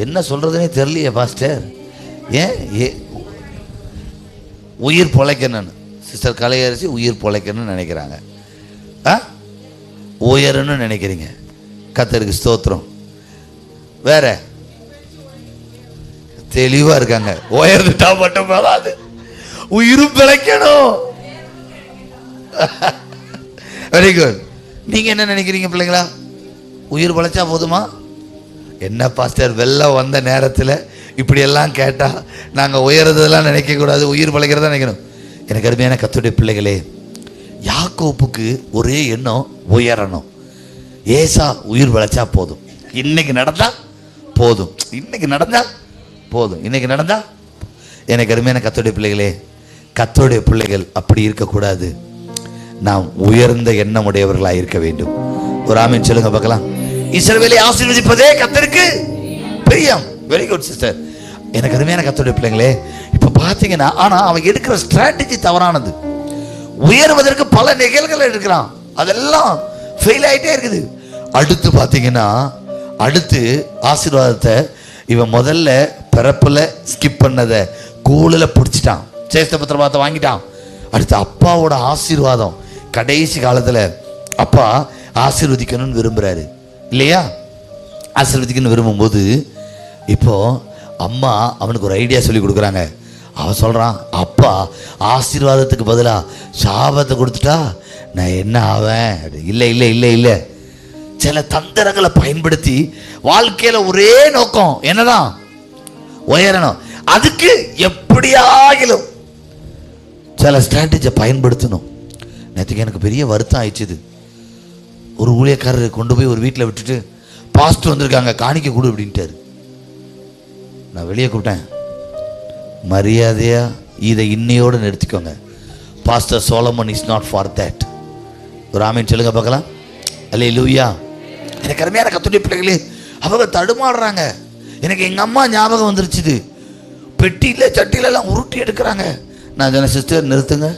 என்ன சொல்றதுனே தெரியலையே பாஸ்டர். ஏன் உயிர் பிழைக்கணும்னு சிஸ்டர் கலையரசி உயிர் பிழைக்கணும்னு நினைக்கிறாங்க, உயரணும்னு நினைக்கிறீங்க. கர்த்தருக்கு ஸ்தோத்திரம். வேற தெளிவா இருக்காங்க, உயர்ந்துட்டா மட்டும் போதாது, உயிரும் பிழைக்கணும். Very good. நீங்க என்ன நினைக்கிறீங்க பிள்ளைங்களா? உயிர் பிழைச்சா போதுமா? என்ன பாஸ்டர், வெள்ளம் வந்த நேரத்தில் இப்படி எல்லாம் கேட்டா நாங்க உயர்றதெல்லாம் நினைக்க கூடாது, உயிர் பிழைக்கிறதா நினைக்கணும். எனக்கு அருமையான கர்த்தருடைய பிள்ளைகளே, யாக்கோப்புக்கு ஒரே எண்ணம் உயரணும். ஏசா உயிர் பிழைச்சா போதும், இன்னைக்கு நடந்தா போதும், இன்னைக்கு நடந்தா. எனக்கு அருமையான கர்த்தருடைய பிள்ளைகளே, கர்த்தருடைய பிள்ளைகள் அப்படி இருக்கக்கூடாது. நாம் உயர்ந்த எண்ணம் உடையவர்களாக இருக்க வேண்டும். ஒரு ஆமென் சொல்லுங்க பார்க்கலாம். இஸ்ரவேலை ஆசீர்வதிப்பதே கர்த்தருக்கு பிரியம். Very good sister. எனக்கு அருமையான கர்த்தருடைய பிள்ளைங்களே, இப்ப பாத்தீங்கன்னா ஆனா அவன் எடுக்கிற ஸ்ட்ராட்டஜி தவறானது. உயர்வதற்கு பல நிகழ்வுகள் எடுக்கிறான், அதெல்லாம் ஃபெயில் ஆயிட்டே இருக்குது. அடுத்து பாத்தீங்கன்னா அடுத்து ஆசீர்வாதத்தை இவன் முதல்ல பிறப்புல ஸ்கிப் பண்ணதை கூழுல பிடிச்சிட்டான், சேஷ்ட புத்திரபாகத்தை வாங்கிட்டான். அடுத்து அப்பாவோட ஆசீர்வாதம், கடைசி காலத்துல அப்பா ஆசீர்வதிக்கணும்னு விரும்புறாரு இல்லையா? ஆசீர்வதிக்கணும்னு விரும்பும்போது இப்போ அம்மா அவனுக்கு ஒரு ஐடியா சொல்லி கொடுக்குறாங்க. அவன் சொல்றான், அப்பா ஆசீர்வாதத்துக்கு பதிலா சாபத்தை கொடுத்துட்டா நான் என்ன ஆவேன்? இல்லை இல்லை இல்லை இல்லை. சில தந்திரங்களை பயன்படுத்தி வாழ்க்கையில ஒரே நோக்கம் என்னதான், உயரணும். அதுக்கு எப்படியாகிலும் சில ஸ்ட்ராட்டஜியை பயன்படுத்தணும். நேற்றுக்கு எனக்கு பெரிய வருத்தம் ஆயிடுச்சு. ஒரு ஊழியக்காரர் கொண்டு போய் ஒரு வீட்டில் விட்டுட்டு, பாஸ்டர் வந்திருக்காங்க காணிக்க கொடு அப்படின்ட்டாரு. நான் வெளியே கூப்பிட்டேன், மரியாதையா இதை இன்னையோடு நிறுத்திக்கோங்க. Pastor Solomon is not for that. ஒரு ஆமீன் சொல்லுங்க பார்க்கலாம். அல்லேலூயா. எனக்கு அருமையான கர்த்தருடைய பிள்ளைகளே, அவங்க தடுமாடுறாங்க. எனக்கு எங்கள் அம்மா ஞாபகம் வந்துருச்சுது. பெட்டியில் சட்டியிலெல்லாம் உருட்டி எடுக்கிறாங்க. நான் சொன்னேன், சிஸ்டர் நிறுத்துங்க,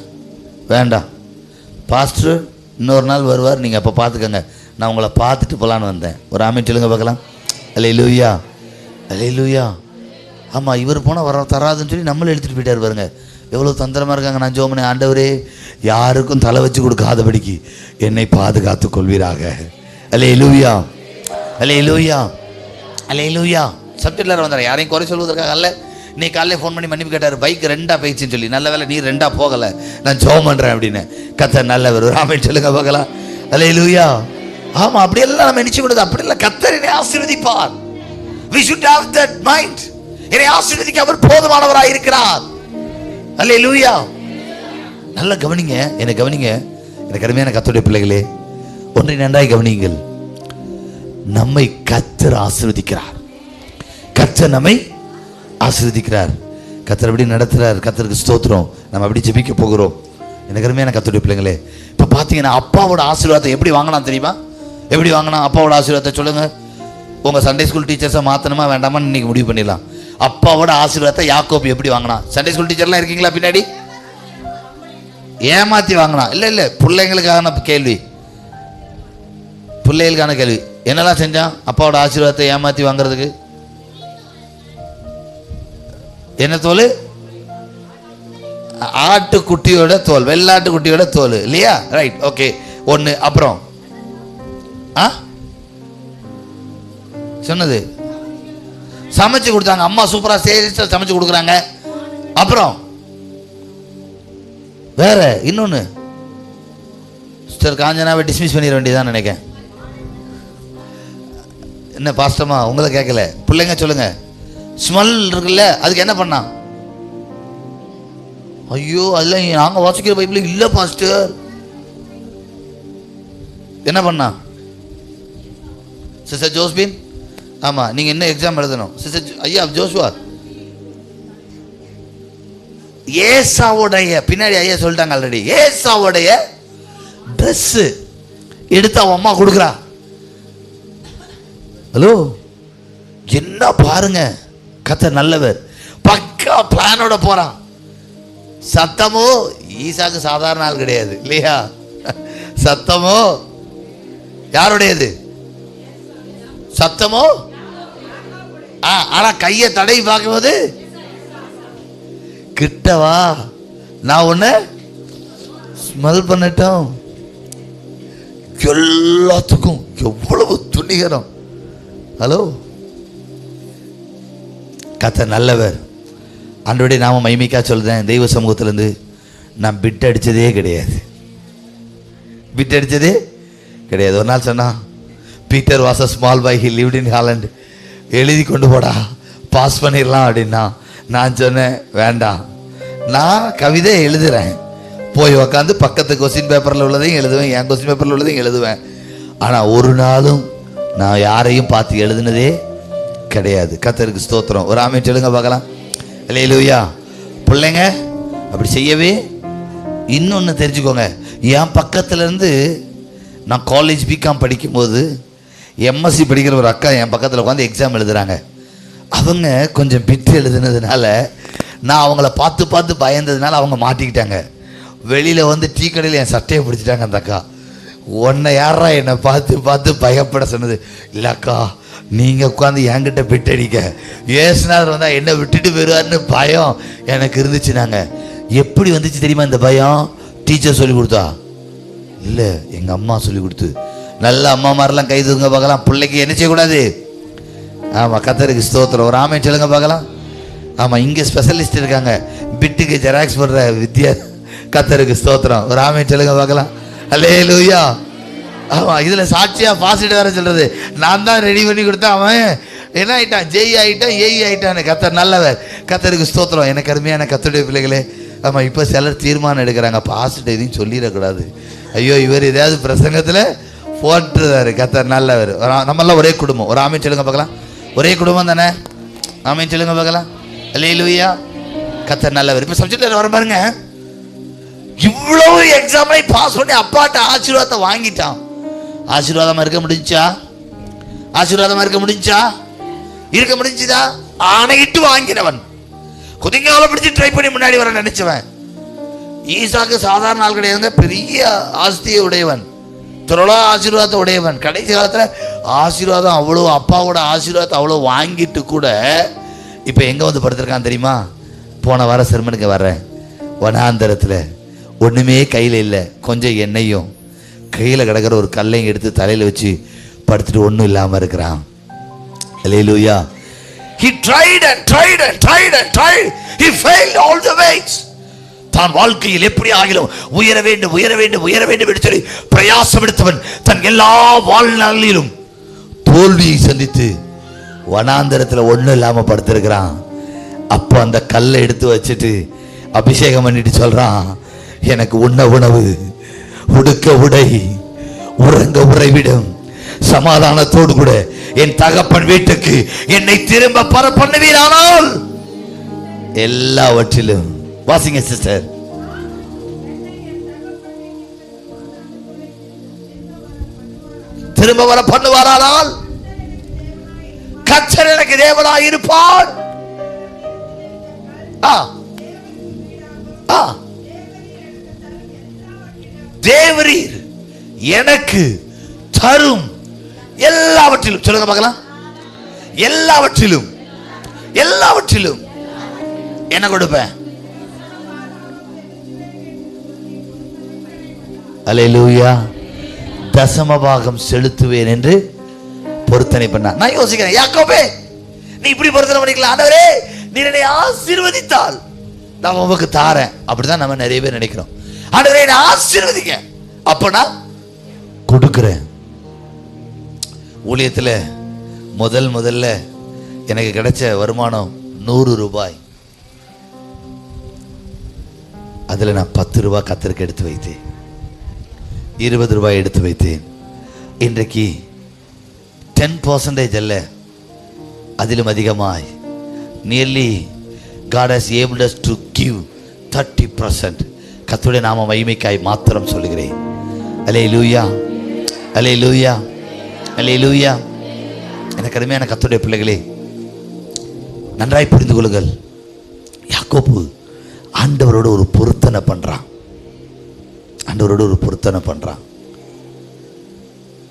வேண்டாம், பாஸ்டர் இன்னொரு நாள் வருவார், நீங்கள் அப்போ பார்த்துக்கோங்க, நான் உங்களை பார்த்துட்டு போகலான்னு வந்தேன். ஒரு ஆமீன் சொல்லுங்க பார்க்கலாம். அல்லேலூயா, அல்லேலூயா. ஆமாம், இவர் போனால் வர தராதுன்னு சொல்லி நம்மளும் எடுத்துகிட்டு போயிட்டார் பாருங்க. எவ்வளோ தந்திரமாக இருக்காங்க. நான் ஜோமனே, ஆண்டவரே யாருக்கும் தலை வச்சு கொடுக்காதபடிக்கு என்னை பாதுகாத்து கொள்வீராக. அல்லேலூயா, அல்லேலூயா, அல்லேலூயா. சப்ஜெக்டில் வந்துடுறேன், யாரையும் குறை சொல்வதற்காக அல்ல. இன்னைக்கு காலையில் ஃபோன் பண்ணி மன்னிப்பு கேட்டார், பைக் 2ஆக போயிடுச்சுன்னு சொல்லி. நல்ல வேலை நீ 2ஆக போகலை, நான் ஜெபம் பண்ணுறேன் அப்படின்னு. கர்த்தர் நல்லவர். ஆமென் சொல்லுங்க பார்க்கலாம். அல்லேலூயா. ஆமாம், அப்படியெல்லாம் நம்ம நினைச்சு கூடாது. அப்படி இல்லை, கர்த்தர் என்னை ஆசீர்வதிப்பார். We should have that mind. என்னை ஆசீர்வதிக்க அவர் போதுமானவராக இருக்கிறார். அல்லேலூயா. நல்லா கவனிங்க, என்னை கவனிங்க. எனக்கு அருமையான கர்த்தருடைய பிள்ளைகளே, ஒன்றை நன்றாய் கவனியுங்கள். நம்மை கர்த்தர் ஆசீர்வதிக்கிறார். கர்த்தர் நம்மை ஆசீர்வதிக்கிறார். கர்த்தர் எப்படி நடத்துறார். கர்த்தருக்கு ஸ்தோத்திரம். நம்ம அப்படி ஜெபிக்க போகிறோம். எனக்கு அருமையான கர்த்தருடைய பிள்ளைங்களே, இப்போ பார்த்தீங்கன்னா அப்பாவோட ஆசீர்வாதத்தை எப்படி வாங்கலாம் தெரியுமா? எப்படி வாங்கினா அப்பாவோட ஆசீர்வாதத்தை சொல்லுங்க. உங்கள் சண்டே ஸ்கூல் டீச்சர்ஸை மாற்றணுமா வேண்டாமான்னு இன்னைக்கு முடிவு பண்ணிடலாம். அப்பாவோட ஆசீர்வாதத்தை யாக்கோபு எப்படி வாங்கினா? சண்டே ஸ்கூல் டீச்சர்லாம் இருக்கீங்களா பின்னாடி? ஏமாற்றி வாங்கினா? இல்லை இல்லை, பிள்ளைங்களுக்கான கேள்வி, பிள்ளைகளுக்கான கேள்வி. என்னெல்லாம் செஞ்சான் அப்பாவோட ஆசீர்வாதத்தை ஏமாற்றி வாங்குறதுக்கு? என்ன தோல்? ஆட்டுக்குட்டியோட தோல், வெள்ளாட்டுக்குட்டியோட தோல் இல்லையா? Right, okay. ஒன்று. அப்புறம் சொன்னது சமைச்சு கொடுத்தாங்க. அம்மா சூப்பரா சமைச்சு கொடுக்குறாங்க. அப்புறம் வேற இன்னொன்னு, சிஸ்டர் காஞ்சனாவை டிஸ்மிஸ் பண்ணிட வேண்டியதான் நினைக்கிறேன். என்ன பாஸ்டமா உங்களை கேட்கல, பிள்ளைங்க சொல்லுங்க. ஸ்மெல் இருக்குல்ல, அதுக்கு என்ன பண்ணா? ஐயோ அதெல்லாம் நாங்கள் வாசிக்கிற பைபிள் இல்லை பாஸ்டர். என்ன பண்ணா? சிஸ்டர் ஜோஸ்பின், ஆமாம் நீங்கள் என்ன எக்ஸாம் எழுதணும் சிஸ்டர்? ஐயா ஜோஸ்வா, ஏசாவுடைய பின்னாடி ஐயா சொல்லிட்டாங்க ஆல்ரெடி. ஏசாவுடைய ட்ரெஸ்ஸு எடுத்து அவன் அம்மா கொடுக்குறா. ஹலோ, என்ன பாருங்க, கர்த்தர் நல்லவர். பக்கா பிளானோட போறான். சத்தமோ ஈசாக்கு சாதாரண ஆள் கிடையாது இல்லையா? சத்தமோ யாருடையது? சத்தமோ ஆனா கையை தடவி பார்க்கும்போது கிட்டவா நான் ஒண்ணு ஸ்மெல் பண்ணட்டும். எல்லாத்துக்கும் எவ்வளவு துணிகரம். ஹலோ, கர்த்தர் நல்லவர். ஆண்டவருடைய நாம மைமிக்கா சொல்றேன். தெய்வ சமூகத்திலேருந்து நான் பிட் அடிச்சதே கிடையாது. பிட் அடிச்சதே கிடையாது. ஒரு நாள் சொன்னா, Peter was a small boy, he lived in Holland. எழுதி கொண்டு போடா, பாஸ் பண்ணிடலாம் அப்படின்னா. நான் சொன்னேன் வேண்டாம், நான் கவிதை எழுதுறேன், போய் உக்காந்து பக்கத்து கொஸ்டின் பேப்பரில் உள்ளதையும் எழுதுவேன், என் கொஸ்டின் பேப்பரில் உள்ளதையும் எழுதுவேன். ஆனால் ஒரு நாளும் நான் யாரையும் பார்த்து எழுதுனதே கிடையாது. கர்த்தருக்கு ஸ்தோத்திரம். ஒரு ஆமென் சொல்லுங்க பார்க்கலாம். அல்லேலூயா. பிள்ளைங்க அப்படி செய்யவே. இன்னொன்று தெரிஞ்சுக்கோங்க, என் பக்கத்துல இருந்து நான் காலேஜ் பிகாம் படிக்கும்போது எம்எஸ்சி படிக்கிற ஒரு அக்கா என் பக்கத்தில் உட்காந்து எக்ஸாம் எழுதுறாங்க. அவங்க கொஞ்சம் பிட்டு எழுதுனதுனால நான் அவங்கள பார்த்து பார்த்து பயந்ததுனால அவங்க மாட்டிக்கிட்டாங்க. வெளியில் வந்து டீ கடையில் என் சட்டையை பிடிச்சிட்டாங்க. அந்த அக்கா, உன்னை யாரா என்னை பார்த்து பார்த்து பயப்பட சொன்னது? இல்லைக்கா, நீங்கள் உட்காந்து என்கிட்ட பிட்டடிக்க ஏசுநாதர் வந்தால் என்னை விட்டுட்டு போயிடுவார்னு பயம் எனக்கு இருந்துச்சு. நாங்கள் எப்படி வந்துச்சு தெரியுமா இந்த பயம்? டீச்சர் சொல்லி கொடுத்தா இல்லை, எங்கள் அம்மா சொல்லி கொடுத்து. நல்ல அம்மா மாதிரிலாம் கை தூங்க பார்க்கலாம். பிள்ளைக்கு என்ன செய்யக்கூடாது? ஆமாம், கர்த்தருக்கு ஸ்தோத்திரம். ஒரு ஆமென் சொல்லுங்க பார்க்கலாம். ஆமாம், இங்கே ஸ்பெஷலிஸ்ட் இருக்காங்க பிட்டுக்கு ஜெராக்ஸ் போடுற வித்யா. கர்த்தருக்கு ஸ்தோத்திரம். ஒரு ஆமென் சொல்லுங்க பார்க்கலாம். அல்லேலூயா. ஆமாம், இதில் சாட்சியாக பாசிட்டு வேற சொல்கிறது, நான் தான் ரெடி பண்ணி கொடுத்தேன். அவன் என்ன ஆகிட்டான்? ஜெய் ஆகிட்டான், ஏஇ ஆகிட்டான். கர்த்தர் நல்லவர். கர்த்தருக்கு ஸ்தோத்திரம். எனக்கு அருமையான கர்த்தருடைய பிள்ளைகளே, ஆமாம், இப்போ சிலர் தீர்மானம் எடுக்கிறாங்க, பாசிட்டு எதையும் சொல்லிடக்கூடாது. ஐயோ, இவர் ஏதாவது பிரசங்கத்தில் போட்டுறாரு. கர்த்தர் நல்லவர். நம்மளாம் ஒரே குடும்பம். ஒரு ஆமென் சொல்லுங்க பார்க்கலாம். ஒரே குடும்பம் தானே? ஆமென் சொல்லுங்க பார்க்கலாம். அல்லேலூயா. கர்த்தர் நல்லவர். இப்போ சப்ஜெக்ட் வர பாருங்க. இவ்வளவு எக்ஸாமை பாஸ் பண்ணி அப்பாட்ட ஆசீர்வாதத்தை வாங்கிட்டான். ஆசீர்வாதமா இருக்க முடிஞ்சா? ஆசீர்வாதமா இருக்க முடிஞ்சா? இருக்க முடிஞ்சுதா? ஆணையிட்டு வாங்கினவன், குதிங்கால பிடிச்சு ட்ரை பண்ணி முன்னாடி வர நினைச்சவன். ஈசாக்கு சாதாரண ஆள் கிடையாதுங்க, பெரிய ஆஸ்தியை உடையவன், திரளா ஆசீர்வாதத்தை உடையவன். கடைசி காலத்துல ஆசீர்வாதம் அவ்வளோ, அப்பாவோட ஆசீர்வாதத்தை அவ்வளோ வாங்கிட்டு கூட இப்போ எங்கே வந்து படுத்திருக்கான் தெரியுமா? போன வார செர்மனுக்கு வர்றேன், வனாந்தரத்தில் ஒன்றுமே கையில் இல்லை, கொஞ்சம் எண்ணெயும் கையில் கிடக்கிற ஒரு கல்லையும் எடுத்து தலையில் வச்சு படுத்துட்டு ஒன்றும் இல்லாமல் இருக்கிறான். அல்லேலூயா. He tried and tried and tried and tried. He failed all the ways. தான் வாழ்க்கையில் எப்படி ஆகிலும் உயர வேண்டும் உயர வேண்டும் உயர வேண்டும் என்று சொல்லி பிரயாசம் எடுத்தவன் தன் எல்லா வாழ்நாளிலும் தோல்வியை சந்தித்து வனாந்தரத்தில் ஒன்றும் இல்லாமல் படுத்திருக்கிறான். அப்போ அந்த கல்லை எடுத்து வச்சுட்டு அபிஷேகம் பண்ணிட்டு சொல்றான், எனக்கு உண்ண உணவு, உடுக்க உடை, உறங்க உறைவிடம், சமாதானத்தோடு கூட என் தகப்பன் வீட்டுக்கு என்னை திரும்ப பர பண்ணுவீரானால் எல்லாவற்றிலும். வாசிங்க சிஸ்டர். திரும்ப வர பண்ணுவாரானால் கர்த்தர் எனக்கு தேவனாய் இருப்பார். தேவரீர் எனக்கு தரும் எல்லாவற்றிலும் சொல்லுங்க பார்க்கலாம். எல்லாவற்றிலும் எல்லாவற்றிலும் என்ன கொடுப்பேன்? அல்லேலூயா. தசமபாகம் செலுத்துவேன் என்று பொருத்தனை பண்ண. நான் யோசிக்கிறேன், யாக்கோபே நீ இப்படி பொருத்தனை பண்ணிக்கலாம். ஆண்டவரே நீர் என்னை ஆசீர்வதித்தால் நான் உமக்கு தாரேன். அப்படிதான் நம்ம நிறைய பேர் நினைக்கிறோம். ஆண்டவரே என்னை ஆசீர்வதிங்க, அப்ப நான் கொடுக்கிறேன். ஊழியத்தில் முதல்ல எனக்கு கிடைச்ச வருமானம் 100 ரூபாய். அதில் நான் 10 ரூபாய் கத்தருக்கு எடுத்து வைத்தேன், 20 ரூபாய் எடுத்து வைத்தேன். இன்றைக்கு 10% அல்ல, அதிலும் அதிகமாய் nearly God has able us to give 30%. கர்த்தருடைய நாம மகிமைக்காய் மாத்திரம் சொல்லுகிறேன். அல்லேலூயா, அல்லேலூயா, அல்லேலூயா. எனக்கு அருமையான கர்த்தருடைய பிள்ளைகளே, நன்றாய் புரிந்து கொள்ளுங்கள். யாக்கோபு ஆண்டவரோட ஒரு பொருத்தனை பண்றான். ஆண்டவரோட ஒரு பொருத்தனை பண்றான்.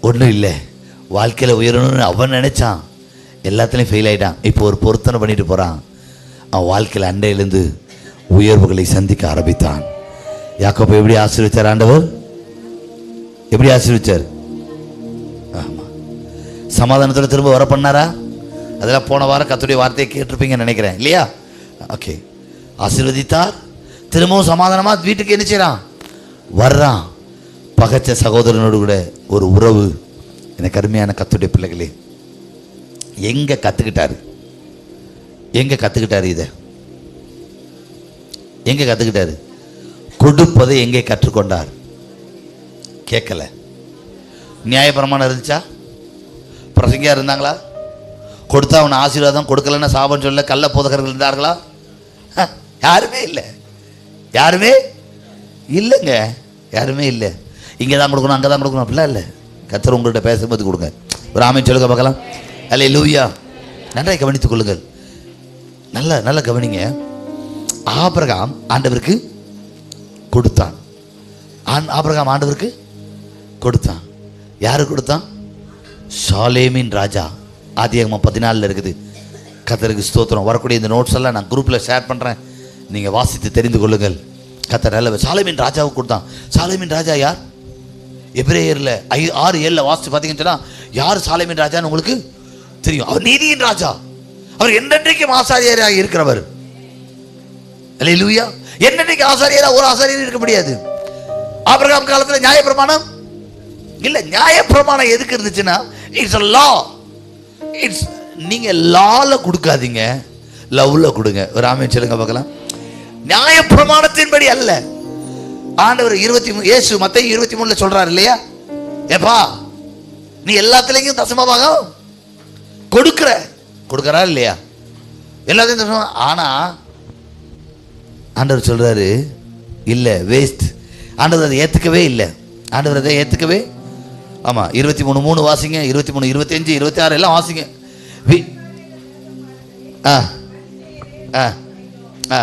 ஒன்றும் இல்லை, வாழ்க்கையில் உயரணும்னு அவன் நினைச்சான், எல்லாத்துலேயும் ஃபெயில் ஆகிட்டான். இப்போ ஒரு பொருத்தனை பண்ணிட்டு போகிறான். அவன் வாழ்க்கையில் அண்டையிலேருந்து உயர்வுகளை சந்திக்க ஆரம்பித்தான். யாக்கோபை எப்படி ஆசீர்வதிச்சார் ஆண்டவர்? எப்படி ஆசீர்வதிச்சார்? ஆமாம், சமாதானத்தோட திரும்ப வர பண்ணாரா? அதெல்லாம் போன வாரம் கர்த்தருடைய வார்த்தையை கேட்டிருப்பீங்கன்னு நினைக்கிறேன், இல்லையா? ஓகே, ஆசீர்வதித்தார். திரும்பவும் சமாதானமாக வீட்டுக்கு என்ன செய்கிறான்? வர்றான். பகைச்ச சகோதரனோடு கூட ஒரு உறவு. எனக்கு அருமையான கர்த்தருடைய பிள்ளைகளே, எங்கே கற்றுக்கிட்டாரு? எங்கே கற்றுக்கிட்டாரு? இதை எங்கே கற்றுக்கிட்டாரு? கொடுப்பதை எங்கே கற்றுக்கொண்டார்? கேட்கல. நியாயப்பிரமாணம் இருந்துச்சா? பிரசங்கியா இருந்தாங்களா? கொடுத்தா அவனை ஆசீர்வாதம், கொடுக்கலன்னா சாபம் சொல்ல கள்ள போதகர்கள் இருந்தார்களா? யாருமே இல்லை, யாருமே இல்லைங்க, யாருமே இல்லை. இங்கே தான் கொடுக்கணும், அங்கே தான் கொடுக்கணும் அப்படிலாம் இல்லை. கர்த்தர் உங்கள்கிட்ட பேசும்போது கொடுங்க. ஒரு ஆமென் சொல்லுங்க பார்க்கலாம். அல்லேலூயா. நன்றாய் கவனித்துக் கொள்ளுங்கள். நல்ல கவனிங்க. ஆபிரகாம் ஆண்டவருக்கு கொடுத்தான். ஆபிரகாம் ஆண்டவருக்கு கொடுத்தான். யாரு கொடுத்தான்? சாலேமின் ராஜா. ஆதியாகமம் 14 இருக்குது. கர்த்தருக்கு ஸ்தோத்திரம். வரக்கூடிய இந்த நோட்ஸ் எல்லாம் நான் குரூப்பில் ஷேர் பண்ணுறேன், நீங்கள் வாசித்து தெரிந்து கொள்ளுங்கள். கர்த்தர் நல்ல சாலேமின் ராஜாவுக்கு கொடுத்தான். சாலேமின் ராஜா யார்? எபிரேயரில் 6:7 வாசித்து பார்த்தீங்கன்னு சொன்னால் யார் சாலேமின் ராஜான்னு உங்களுக்கு தெரியும். அவர் நீதியின் ராஜா. அவர் என்னென்றைக்கும் ஆசாரியராக இருக்கிறவர். அல்லேலூயா. என்னென்றைக்கு ஆசாரியராக ஒரு ஆசாரியர் இருக்க முடியாது. ஆபிரகாம் காலத்தில் நியாயப்பிரமாணம் இல்லை. நியாயப்பிரமாணம் எதுக்கு இருந்துச்சுன்னா, இட்ஸ் a law. இட்ஸ் நீங்க லால கொடுக்காதீங்க, லவ்ல கொடுங்க. ஒரு ஆமென் சொல்லுங்க பார்க்கலாம். நியாயப்பிரமாணத்தின்படி அல்ல. ஆண்டவர் 23 இயேசு மத்தேயு 23ல சொல்றாரு இல்லையா? ஏப்பா நீ எல்லாத்துலயும் தசமபாகம் கொடுக்கறா இல்லையா? எல்லாத்தையும் தசம. ஆனா ஆண்டவர் சொல்றாரு இல்ல, வேஸ்ட். ஆண்டவர் அதை ஏத்துக்கவே இல்லை. ஆண்டவர் அதை ஏத்துக்கவே. ஆமா, 23:3 வாசிங்க, 23, 25, 26 எல்லாம் வாசிங்க. ஆ ஆ ஆ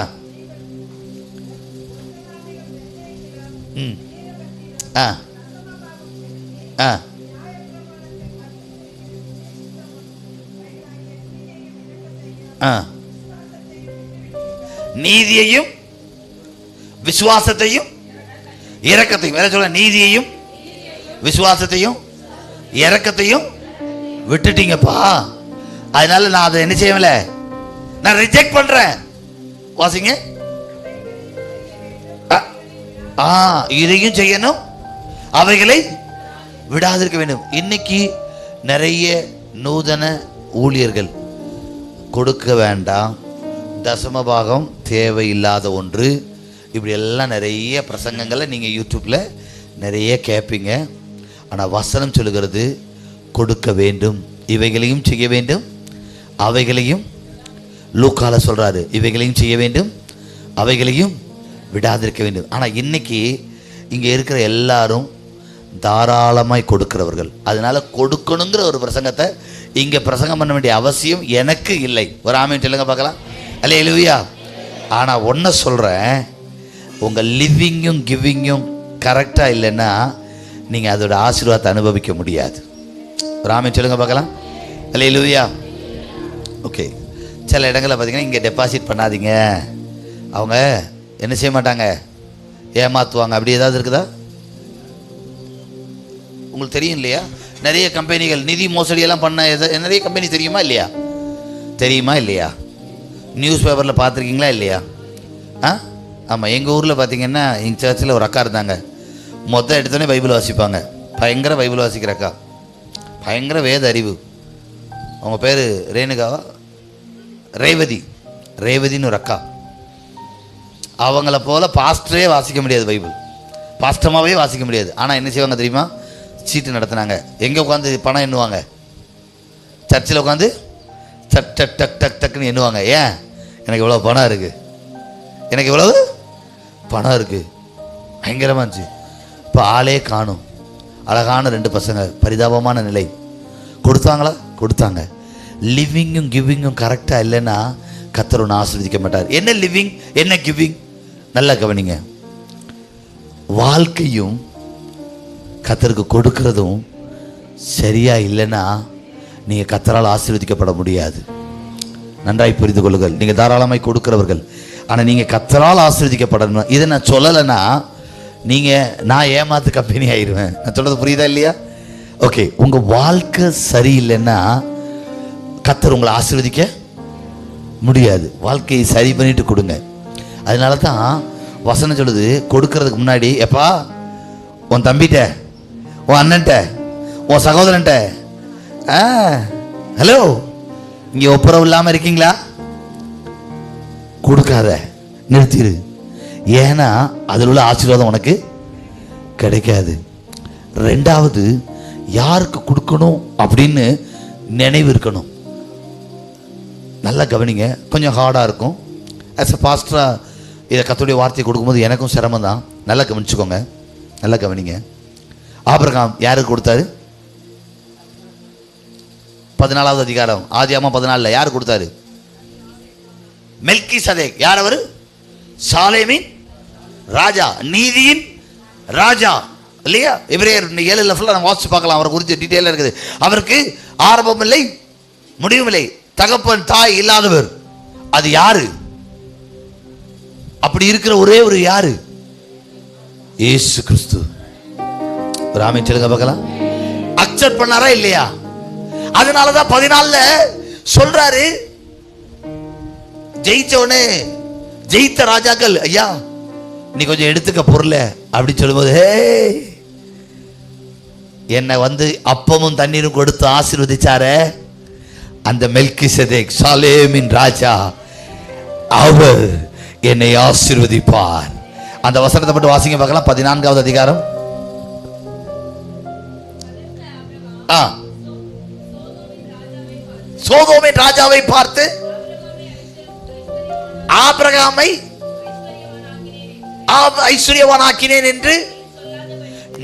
ம் ஆ ஆ ஆ நீதியையும் விசுவாசத்தையும் இரக்கத்தையும், வேற சொல்ல, நீதியையும் விசுவாசத்தையும் இரக்கத்தையும் விட்டுட்டீங்கப்பா. அதனால நான் அதை என்ன செய்யல, நான் ரிஜெக்ட் பண்றேன். வாசிங்க. இதையும் செய்யணும், அவைகளை விடாதிருக்க வேண்டும். இன்னைக்கு நிறைய நூதன ஊழியர்கள் கொடுக்க வேண்டாம், தசமபாகம் தேவையில்லாத ஒன்று, இப்படி எல்லாம் நிறைய பிரசங்கங்களை நீங்கள் யூடியூப்பில் நிறைய கேட்பீங்க. ஆனால் வசனம் சொல்லுகிறது கொடுக்க வேண்டும், இவைகளையும் செய்ய வேண்டும், அவைகளையும் லூக்கால சொல்கிறாரு, இவைகளையும் செய்ய வேண்டும், அவைகளையும் விடாதிருக்க வேண்டும். ஆனால் இன்னைக்கு இங்கே இருக்கிற எல்லாரும் தாராளமாய் கொடுக்கிறவர்கள். அதனால கொடுக்கணுங்கிற ஒரு பிரசங்கத்தை இங்கே பிரசங்கம் பண்ண வேண்டிய அவசியம் எனக்கு இல்லை. ஒரு ஆமென் சொல்லுங்க பார்க்கலாம். அல்லேலூயா. ஆனால் ஒன்றை சொல்கிறேன், உங்கள் லிவிங்கும் கிவிங்கும் கரெக்டாக இல்லைன்னா நீங்கள் அதோட ஆசீர்வாதத்தை அனுபவிக்க முடியாது. ராமே சொல்லுங்க பார்க்கலாம். அல்லேலூயா. ஓகே, சில இடங்களில் பார்த்தீங்கன்னா இங்கே டெபாசிட் பண்ணாதீங்க, அவங்க என்ன செய்ய மாட்டாங்க, ஏமாற்றுவாங்க, அப்படி ஏதாவது இருக்குதா? உங்களுக்கு தெரியும் இல்லையா? நிறைய கம்பெனிகள் நிதி மோசடியெல்லாம் பண்ண நிறைய கம்பெனி தெரியுமா இல்லையா? தெரியுமா இல்லையா? நியூஸ் பேப்பரில் பார்த்துருக்கீங்களா இல்லையா? ஆமாம், எங்கள் ஊரில் பார்த்தீங்கன்னா எங்கள் சர்ச்சில் ஒரு அக்கா இருந்தாங்க. மொத்தம் எடுத்தோடனே பைபிள் வாசிப்பாங்க. பயங்கர பைபிள் வாசிக்கிற அக்கா, பயங்கர வேத அறிவு. அவங்க பேர் ரேணுகாவா, ரேவதின்னு ஒரு அக்கா. அவங்கள போல் பாஸ்டரே வாசிக்க முடியாது, பைபிள் பாஸ்டமாகவே வாசிக்க முடியாது. ஆனால் என்ன செய்வாங்க தெரியுமா? சீட்டு நடத்தினாங்க. எங்கே உட்காந்து பணம் எண்ணுவாங்க? சர்ச்சில் உட்காந்து டக் டக் டக் டக் டக்குன்னு எண்ணுவாங்க. ஏன்? எனக்கு இவ்வளோ பணம் இருக்குது, எனக்கு இவ்வளவு பணம் இருக்குது. பயங்கரமாக இருந்துச்சு. இப்போ ஆளே காணும். அழகான 2 பசங்க, பரிதாபமான நிலை. கொடுத்தாங்களா? கொடுத்தாங்க. லிவிங்கும் கிவிங்கும் கரெக்டாக இல்லைன்னா கர்த்தர் ஒன்று ஆசீர்வதிக்க மாட்டார். என்ன லிவிங், என்ன கிவிங்? நல்லா கவனிங்க. வாழ்க்கையும் கர்த்தருக்கு கொடுக்கறதும் சரியா இல்லைன்னா நீங்கள் கர்த்தரால் ஆசீர்வதிக்கப்பட முடியாது. நன்றாய் புரிந்து கொள்ளுங்கள். நீங்கள் தாராளமாய் கொடுக்கிறவர்கள், ஆனால் நீங்கள் கர்த்தரால் ஆசீர்வதிக்கப்படணும். இதை நான் சொல்லலைன்னா நான் ஏமாத்து கம்பெனி ஆயிடுவேன். நான் சொல்றது புரியுதா இல்லையா? ஓகே, உங்கள் வாழ்க்கை சரியில்லைன்னா கர்த்தர் உங்களை ஆசீர்வதிக்க முடியாது. வாழ்க்கையை சரி பண்ணிட்டு கொடுங்க. அதனால தான் வசனம் சொல்லுது, கொடுக்கறதுக்கு முன்னாடி எப்பா உன் தம்பிட்ட, உன் அண்ணன்ட்ட, உன் சகோதரன்ட்ட, ஹலோ இங்கே ஒப்புரவு இல்லாமல் இருக்கீங்களா? கொடுக்காத, நிறுத்திடு. ஏன்னா அதில் உள்ள ஆசீர்வாதம் உனக்கு கிடைக்காது. 2வது, யாருக்கு கொடுக்கணும் அப்படின்னு நினைவு இருக்கணும். நல்லா கவனிங்க. கொஞ்சம் ஹார்டாக இருக்கும். ஆஸ் அ பாஸ்டராக இதை கர்த்தருடைய வார்த்தையை கொடுக்கும்போது எனக்கும் சிரமம் தான். நல்லா கவனிச்சுக்கோங்க, நல்லா கவனிங்க. ஆபிரகாம் யாருக்கு கொடுத்தாரு? 14வது அதிகாரம் ஆதியாகமம் 14 யார் கொடுத்தாரு? மெல்கிசதேக். யார் அவர்? சாலேமின் ராஜா, நீதியின் ராஜா இல்லையா? எபிரேயர் 7 ஃபுல்லாக நம்ம வாசிச்சு பார்க்கலாம். அவரை குறித்து டீட்டெயிலாக இருக்குது. அவருக்கு ஆரம்பம் இல்லை, முடிவும் இல்லை, தகப்பன் தாய் இல்லாதவர். அது யாரு? அப்படி இருக்கிற ஒரே ஒரு யாரு? இயேசு கிறிஸ்து. ராமே சொல்லுங்க பார்க்கலாம். அக்செப்ட் பண்ணாரா இல்லையா? அதனாலதான் 14 சொல்றாரு, ஜெயிச்சவனே, ஜெயித்த ராஜாக்கள், ஐயா நீ கொஞ்சம் எடுத்துக்க பொருள அப்படி சொல்லும்போது, என்னை அப்பமும் தண்ணீரும் கொடுத்து ஆசீர்வதிச்சாரே அந்த மெல்கிசதேக், சாலேமின் ராஜா, அவர் என்னை ஆசீர்வதிப்பார். அந்த வசனத்தை மட்டும் வாசிங்க பார்க்கலாம். 14வது அதிகாரம். சோதோமின் ராஜாவை பார்த்து, ஆபிரகாமை ஐஸ்வர்யவானாக்கினேன் என்று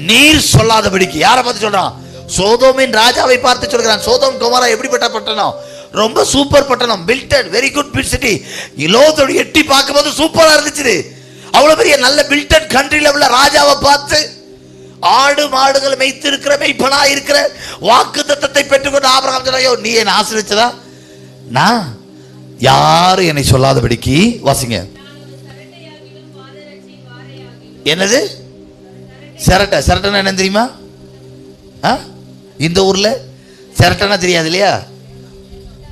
நீர் சொல்லாதபடிக்கு. யாரை பார்த்து சொல்றான்? சோதோமின் ராஜாவை பார்த்து சொல்கிறான். சோதோம் கொமோரா எப்படிப்பட்ட பட்டணம்? ரொம்ப சூப்பர் பட்டணம், builded, very good build city. லோகத்தோட எட்டி பார்க்கும்போது சூப்பரா இருந்துச்சு. அவ்வளவு பெரிய நல்ல பில்டட் கண்ட்ரில உள்ள ராஜாவை பார்த்து, ஆடு மாடுகள் மேய்த்து இருக்கிற மெய்ப்பனா இருக்கிற வாக்குத்தத்தத்தை பெற்றுக்கொண்டு ஆபிரகாம் சொன்னாயோ, நீ என்னை ஆசீர்வதிச்சதா? நான் யாரும் என்னை சொல்லாதபடிக்கு. வாசிங்க. என்னது? சிரட்டை. சிரட்டைன்னா என்ன தெரியுமா? இந்த ஊர்ல சிரட்டைன்னா தெரியாது இல்லையா?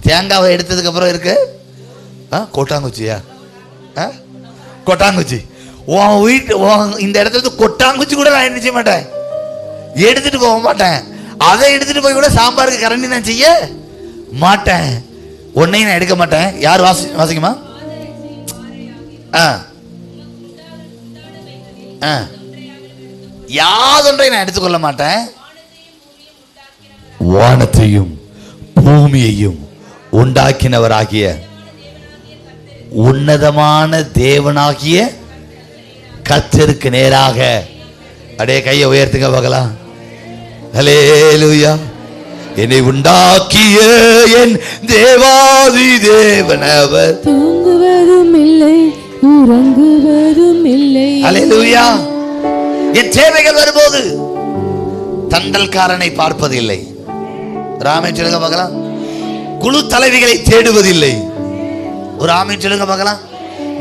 தேங்காவை எடுத்ததுக்கு அப்புறம் இருக்கு கொட்டாங்குச்சியா? கொட்டாங்குச்சி. உன் வீட்டு இந்த இடத்துல கொட்டாங்குச்சி கூட நான் என்ன செய்ய மாட்டேன், எடுத்துட்டு போக மாட்டேன். அதை எடுத்துட்டு போய் கூட சாம்பாருக்கு கரண்டி நான் செய்ய மாட்டேன். ஒன்னையும் நான் எடுக்க மாட்டேன். யார் வாசிக்குமா? யாதொன்றை நான் எடுத்துக்கொள்ள மாட்டேன். வானத்தையும் பூமியையும் உண்டாக்கினவராகிய உன்னதமான தேவனாகிய கர்த்தருக்கு நேராக. அப்படியே கையை உயர்த்துங்க பார்க்கலாம். ஹல்லேலூயா. என்னை உண்டாக்கிய என் தேவாதி தேவனவர், தூங்குவதும் இல்லை உறங்குவதும் இல்லை. ஹல்லேலூயா. என் தேவைகள் வரும்போது தண்டல்காரனை பார்ப்பதில்லை, ஒரு ஆமென் சொல்லுங்க பார்க்கலாம். குழு தலைவிகளை தேடுவதில்லை. ஒரு ஆமென் சொல்லுங்க பார்க்கலாம்.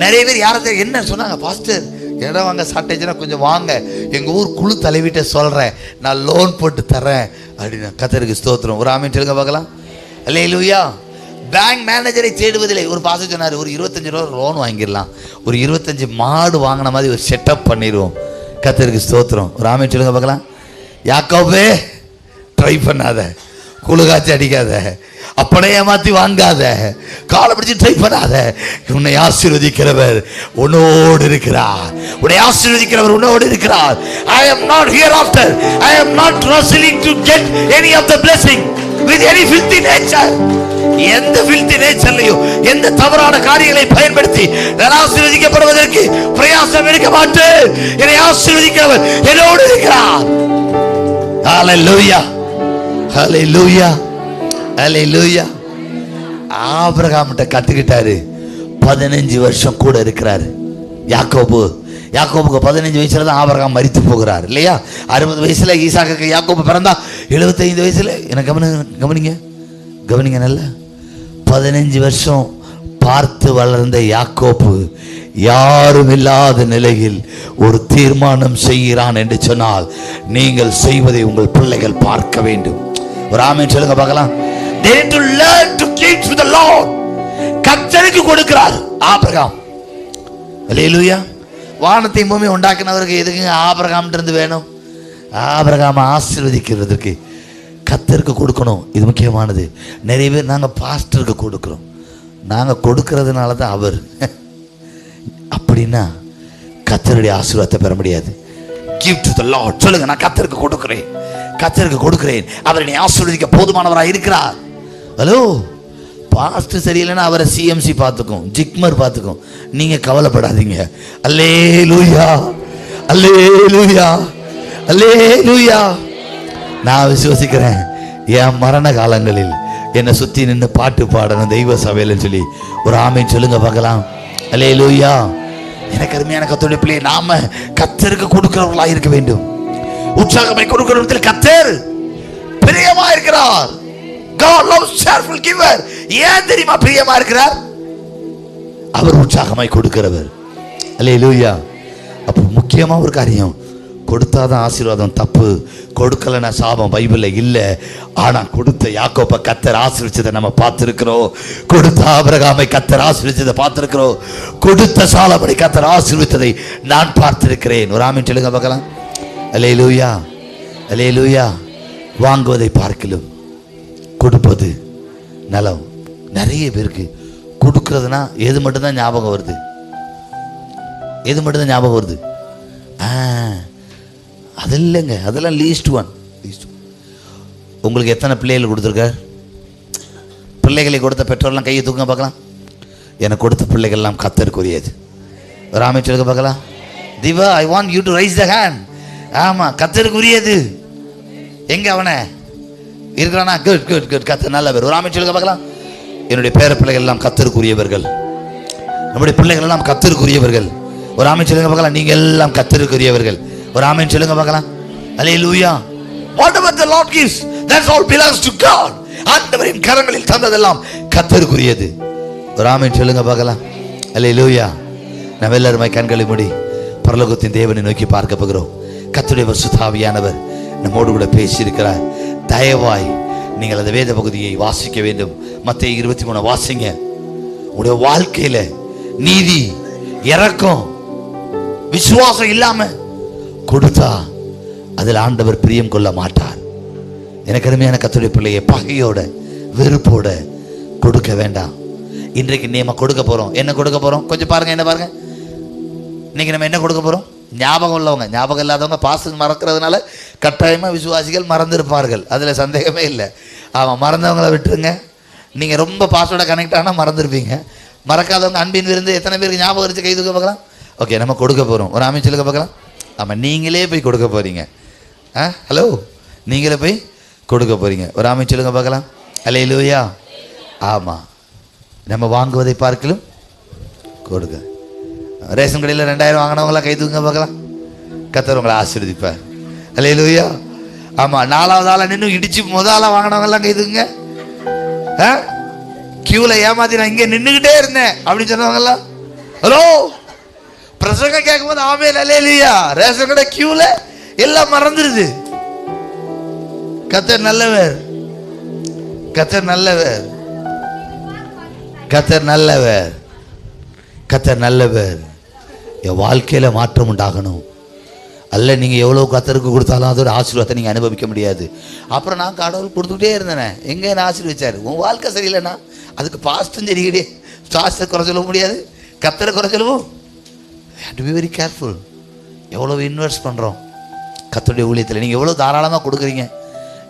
நிறைய பேர் யாரை என்ன சொன்னாங்க, பாஸ்டர் இடம் வாங்க ஷார்ட்டேஜ்னா கொஞ்சம் வாங்க, எங்கள் ஊர் குழு தலைவிட்ட சொல்கிறேன், நான் லோன் போட்டு தரேன் அப்படின்னு. கர்த்தருக்கு ஸ்தோத்திரம். ஒரு ஆமென் சொல்லுங்க பார்க்கலாம். அல்லேலூயா. பேங்க் மேனேஜரை தேடுவதில்லை. ஒரு பாஸ்டர் சொன்னார், ஒரு 25 ரூபா லோன் வாங்கிடலாம், ஒரு 25 மாடு வாங்கின மாதிரி ஒரு செட்டப் பண்ணிடுவோம். கர்த்தருக்கு ஸ்தோத்திரம். ஒரு ஆமென் சொல்லுங்க பார்க்கலாம். யாக்கோபே ட்ரை பண்ணாத, குழுகாச்சி அடிக்காத, அப்பனே ஏமாத்தி வாங்காத, காலை பிடிச்சி ட்ரை பண்ணாத. உன்னை ஆசீர்வதிக்கிறவர் உன்னோடு இருக்கிறார். உன்னை ஆசீர்வதிக்கிறவர் உன்னோடு இருக்கிறார். I am not hereafter. I am not wrestling to get any of the blessing with any filthy nature. எந்த filthy nature-லையோ எந்த தவறான காரியங்களை பயன்படுத்தி நான் ஆசீர்வதிக்கப்படுவதற்கு பிரயாசம் எடுக்க மாட்டேன். என்னை ஆசீர்வதிக்கிறவர் என்னோடு இருக்கிறார். ஹalleluya, ஹalleluya, ஹalleluya. ஆபிரகாம்கிட்ட கத்துக்கிட்டாரு. 15 வருஷம் கூட இருக்கிறாரு யாக்கோபுக்கு 15 வயசுல தான் ஆபிரகாம் மரித்து போகிறார் இல்லையா? 60 வயசுல ஈசாக்கு யாக்கோபு பிறந்தா, 75 வயசுல என்ன கவனிங்க நல்லா. 15 வருஷம் பார்த்து வளர்ந்த யாக்கோபு யாரும் இல்லாத நிலையில் ஒரு தீர்மானம் செய்கிறான் என்று சொன்னால், நீங்கள் செய்வதை உங்கள் பிள்ளைகள் பார்க்க வேண்டும். ஒரு ஆமென் சொல்லுங்க பார்க்கலாம். They need to learn to keep to the Lord. கர்த்தருக்கு கொடுக்கிறார் ஆபிரகாம். அல்லேலூயா. வானத்தை பூமி உண்டாக்கினவருக்கு எதுக்குங்க ஆபிரகாம் இருந்து வேணும்? ஆபிரகாமை ஆசீர்வதிக்கிறதுக்கு கர்த்தருக்கு கொடுக்கணும். இது முக்கியமானது. நிறைய பேர் நாங்கள் பாஸ்டருக்கு கொடுக்குறோம், நாங்கள் கொடுக்கறதுனால தான் அவர் அப்படின்னா கர்த்தருடைய ஆசீர்வாதத்தை பெற முடியாது. Give to the Lord. சொல்லுங்க, நான் கர்த்தருக்கு கொடுக்கிறேன், கர்த்தருக்கு கொடுக்கிறேன். அவர் என்னை ஆசீர்வதிக்க போதுமானவராக இருக்கிறார். ஹலோ, பாஸ்டர் சரியில்லைன்னா அவரை சிஎம்சி பார்த்துக்கும், ஜிக்மர் பார்த்துக்கும். நீங்க கவலைப்படாதீங்க. அல்லேலூயா, அல்லேலூயா, அல்லேலூயா. நான் விசுவசிக்கிறேன், என் மரண காலங்களில் என்னை சுற்றி நின்று பாட்டு பாடணும் தெய்வ சபையில்னு சொல்லி ஒரு ஆமென் சொல்லுங்க பார்க்கலாம். அல்லேலூயா. எனக்கு அருமையான கர்த்தருடைய பிள்ளையை நாம கர்த்தருக்கு கொடுக்கிறவர்களாக இருக்க வேண்டும். உற்சாகமாய் கொடுக்கிறவர்கள் கர்த்தர் பிரியமா இருக்கிறார். God loves cheerful giver. ஏன் தெரியுமா பிரியமா இருக்கிறார்? அவர் உற்சாகமாய் கொடுக்கிறவர். அல்லேலூயா. அப்ப முக்கியமா ஒரு காரியம், கொடுத்தாதான் ஆசீர்வாதம். தப்பு, கொடுக்கலன்னா சாபம் பைபிள்ல இல்ல. ஆனா கொடுத்த யாக்கோபை கர்த்தர் ஆசீர்வதிச்சதை நம்ம பார்த்திருக்கிறோம். கொடுத்த ஆபிரகாமை கர்த்தர் ஆசீர்வதிச்சதை பார்த்திருக்கிறோம். கொடுத்த சாலமோனை கர்த்தர் ஆசீர்வதித்ததை நான் பார்த்திருக்கிறேன். ஒரு ஆமென் சொல்லுங்க பார்க்கலாம். அல்லேலூயா, அல்லேலூயா. வாங்குவதை பார்க்கலும் கொடுப்பது நலம். நிறைய பேருக்கு கொடுக்கறதுனா எது மட்டும்தான் ஞாபகம் வருது? எது மட்டும்தான் ஞாபகம் வருது? அது இல்லைங்க, அதெல்லாம் லீஸ்ட் ஒன். உங்களுக்கு எத்தனை பிள்ளைகள் கொடுத்துருக்கார்? பிள்ளைகளை கொடுத்த பெற்றோர்லாம் கையை தூக்க பார்க்கலாம். எனக்கு கொடுத்த பிள்ளைகள்லாம் கர்த்தருக்குரியது. ஒரு ஆமென் சொல்லுங்க பார்க்கலாம். Diva, I want you to raise the hand. ஆமாம், கர்த்தருக்குரியது. எங்க அவனை இருக்கிறானா? Good good good. கர்த்தர் நல்ல பேர். ஒரு ஆமென் சொல்லுங்க பார்க்கலாம். என்னுடைய பேர பிள்ளைகள் எல்லாம் கர்த்தருக்குரியவர்கள். நம்முடைய பிள்ளைகள் எல்லாம் கர்த்தருக்குரியவர்கள். ஒரு ஆமென் சொல்லுங்க பார்க்கலாம். நீங்க எல்லாம் கர்த்தருக்குரியவர்கள். ஒரு ஆமென் சொல்லுங்க பார்க்கலாம். அல்லேலூயா. Whatever the Lord gives, that all belongs to God. ஆண்டவரின் கரங்களில் தந்ததெல்லாம் கர்த்தருக்குரியது. ஒரு ஆமென் சொல்லுங்க பார்க்கலாம். அல்லேலூயா. நம்ம எல்லாரும் கண்களை மூடி பரலோகத்தின் தேவனை நோக்கி பார்க்க போகிறோம். கர்த்தருடைய பரிசுத்த ஆவியானவர் நம்மோடு கூட பேசியிருக்கிறார். தயவாய் நீங்கள் அந்த வேத பகுதியை வாசிக்க வேண்டும். மத்தேயு 23 வாசிங்க. உங்களுடைய வாழ்க்கையில நீதி, இரக்கம், விசுவாசம் இல்லாம கொடுத்தா அதில் ஆண்டவர் பிரியம் கொள்ள மாட்டார். எனக்கு அருமையான கர்த்தருடைய பிள்ளையை பகையோட வெறுப்போட கொடுக்க வேண்டாம். இன்றைக்கு நம்ம கொடுக்க போறோம். என்ன கொடுக்க போறோம்? கொஞ்சம் பாருங்க, என்ன பாருங்க. இன்னைக்கு நம்ம என்ன கொடுக்க போறோம்? ஞாபகம் உள்ளவங்க, ஞாபகம் இல்லாதவங்க பாசம் மறக்கிறதுனால கட்டாயமாக விசுவாசிகள் மறந்துருப்பார்கள், அதில் சந்தேகமே இல்லை. ஆமாம், மறந்தவங்களை விட்டுருங்க. நீங்கள் ரொம்ப பாஸ்வேர்டை கனெக்ட் ஆனால் மறந்துருப்பீங்க. மறக்காதவங்க அன்பின் விருந்து எத்தனை பேருக்கு ஞாபகம் வச்சு கை தூக்க பார்க்கலாம். ஓகே, நம்ம கொடுக்க போகிறோம். ஒரு ஆமென் சொல்லுங்க பார்க்கலாம். ஆமாம், நீங்களே போய் கொடுக்க போகிறீங்க. ஹலோ, நீங்களே போய் கொடுக்க போகிறீங்க. ஒரு ஆமென் சொல்லுங்க பார்க்கலாம். அல்லேலூயா. ஆமாம், நம்ம வாங்குவதை பார்க்கலும் கொடுக்க. ரேஷன் கடையில் 2000 வாங்கினவங்களாம் கை தூங்க பார்க்கலாம். கர்த்தர் உங்களை ஆசீர்வதிப்பார். அல்லேலூயா. ஆமா, 4வது ஆளை நின்று இடிச்சு முதல்ல வாங்கினவங்க எல்லாம் கைதுங்க. கியூல ஏமாத்தி நான் இங்கே நின்றுகிட்டே இருந்தேன் அப்படின்னு சொன்னவங்க. ஹலோ, பிரசங்க கேட்கும் போது ஆமென் அல்லேலூயா, ரேஷன் கடை கியூல எல்லாம் மறந்துருது. கர்த்தர் நல்லவர், கர்த்தர் நல்லவர், கர்த்தர் நல்லவர், கர்த்தர் நல்லவர். என் வாழ்க்கையில மாற்றம் உண்டாகணும். அல்ல நீங்கள் எவ்வளோ கர்த்தருக்கு கொடுத்தாலும் அதோட ஆசீர்வாதத்தை நீங்கள் அனுபவிக்க முடியாது. அப்புறம் நான் கடவுள் கொடுத்துக்கிட்டே இருந்தேனே, எங்கே என்ன ஆசீர்வதிச்சார்? உன் வாழ்க்கை சரியில்லைண்ணா அதுக்கு பாஸ்டும் சரி கிடையாது, பாஸ்டை குறை சொல்ல முடியாது, கர்த்தரை குறை சொல்லுவோம். To be very careful. எவ்வளோ இன்வெஸ்ட் பண்ணுறோம் கர்த்தருடைய ஊழியத்தில். நீங்கள் எவ்வளோ தாராளமாக கொடுக்குறீங்க.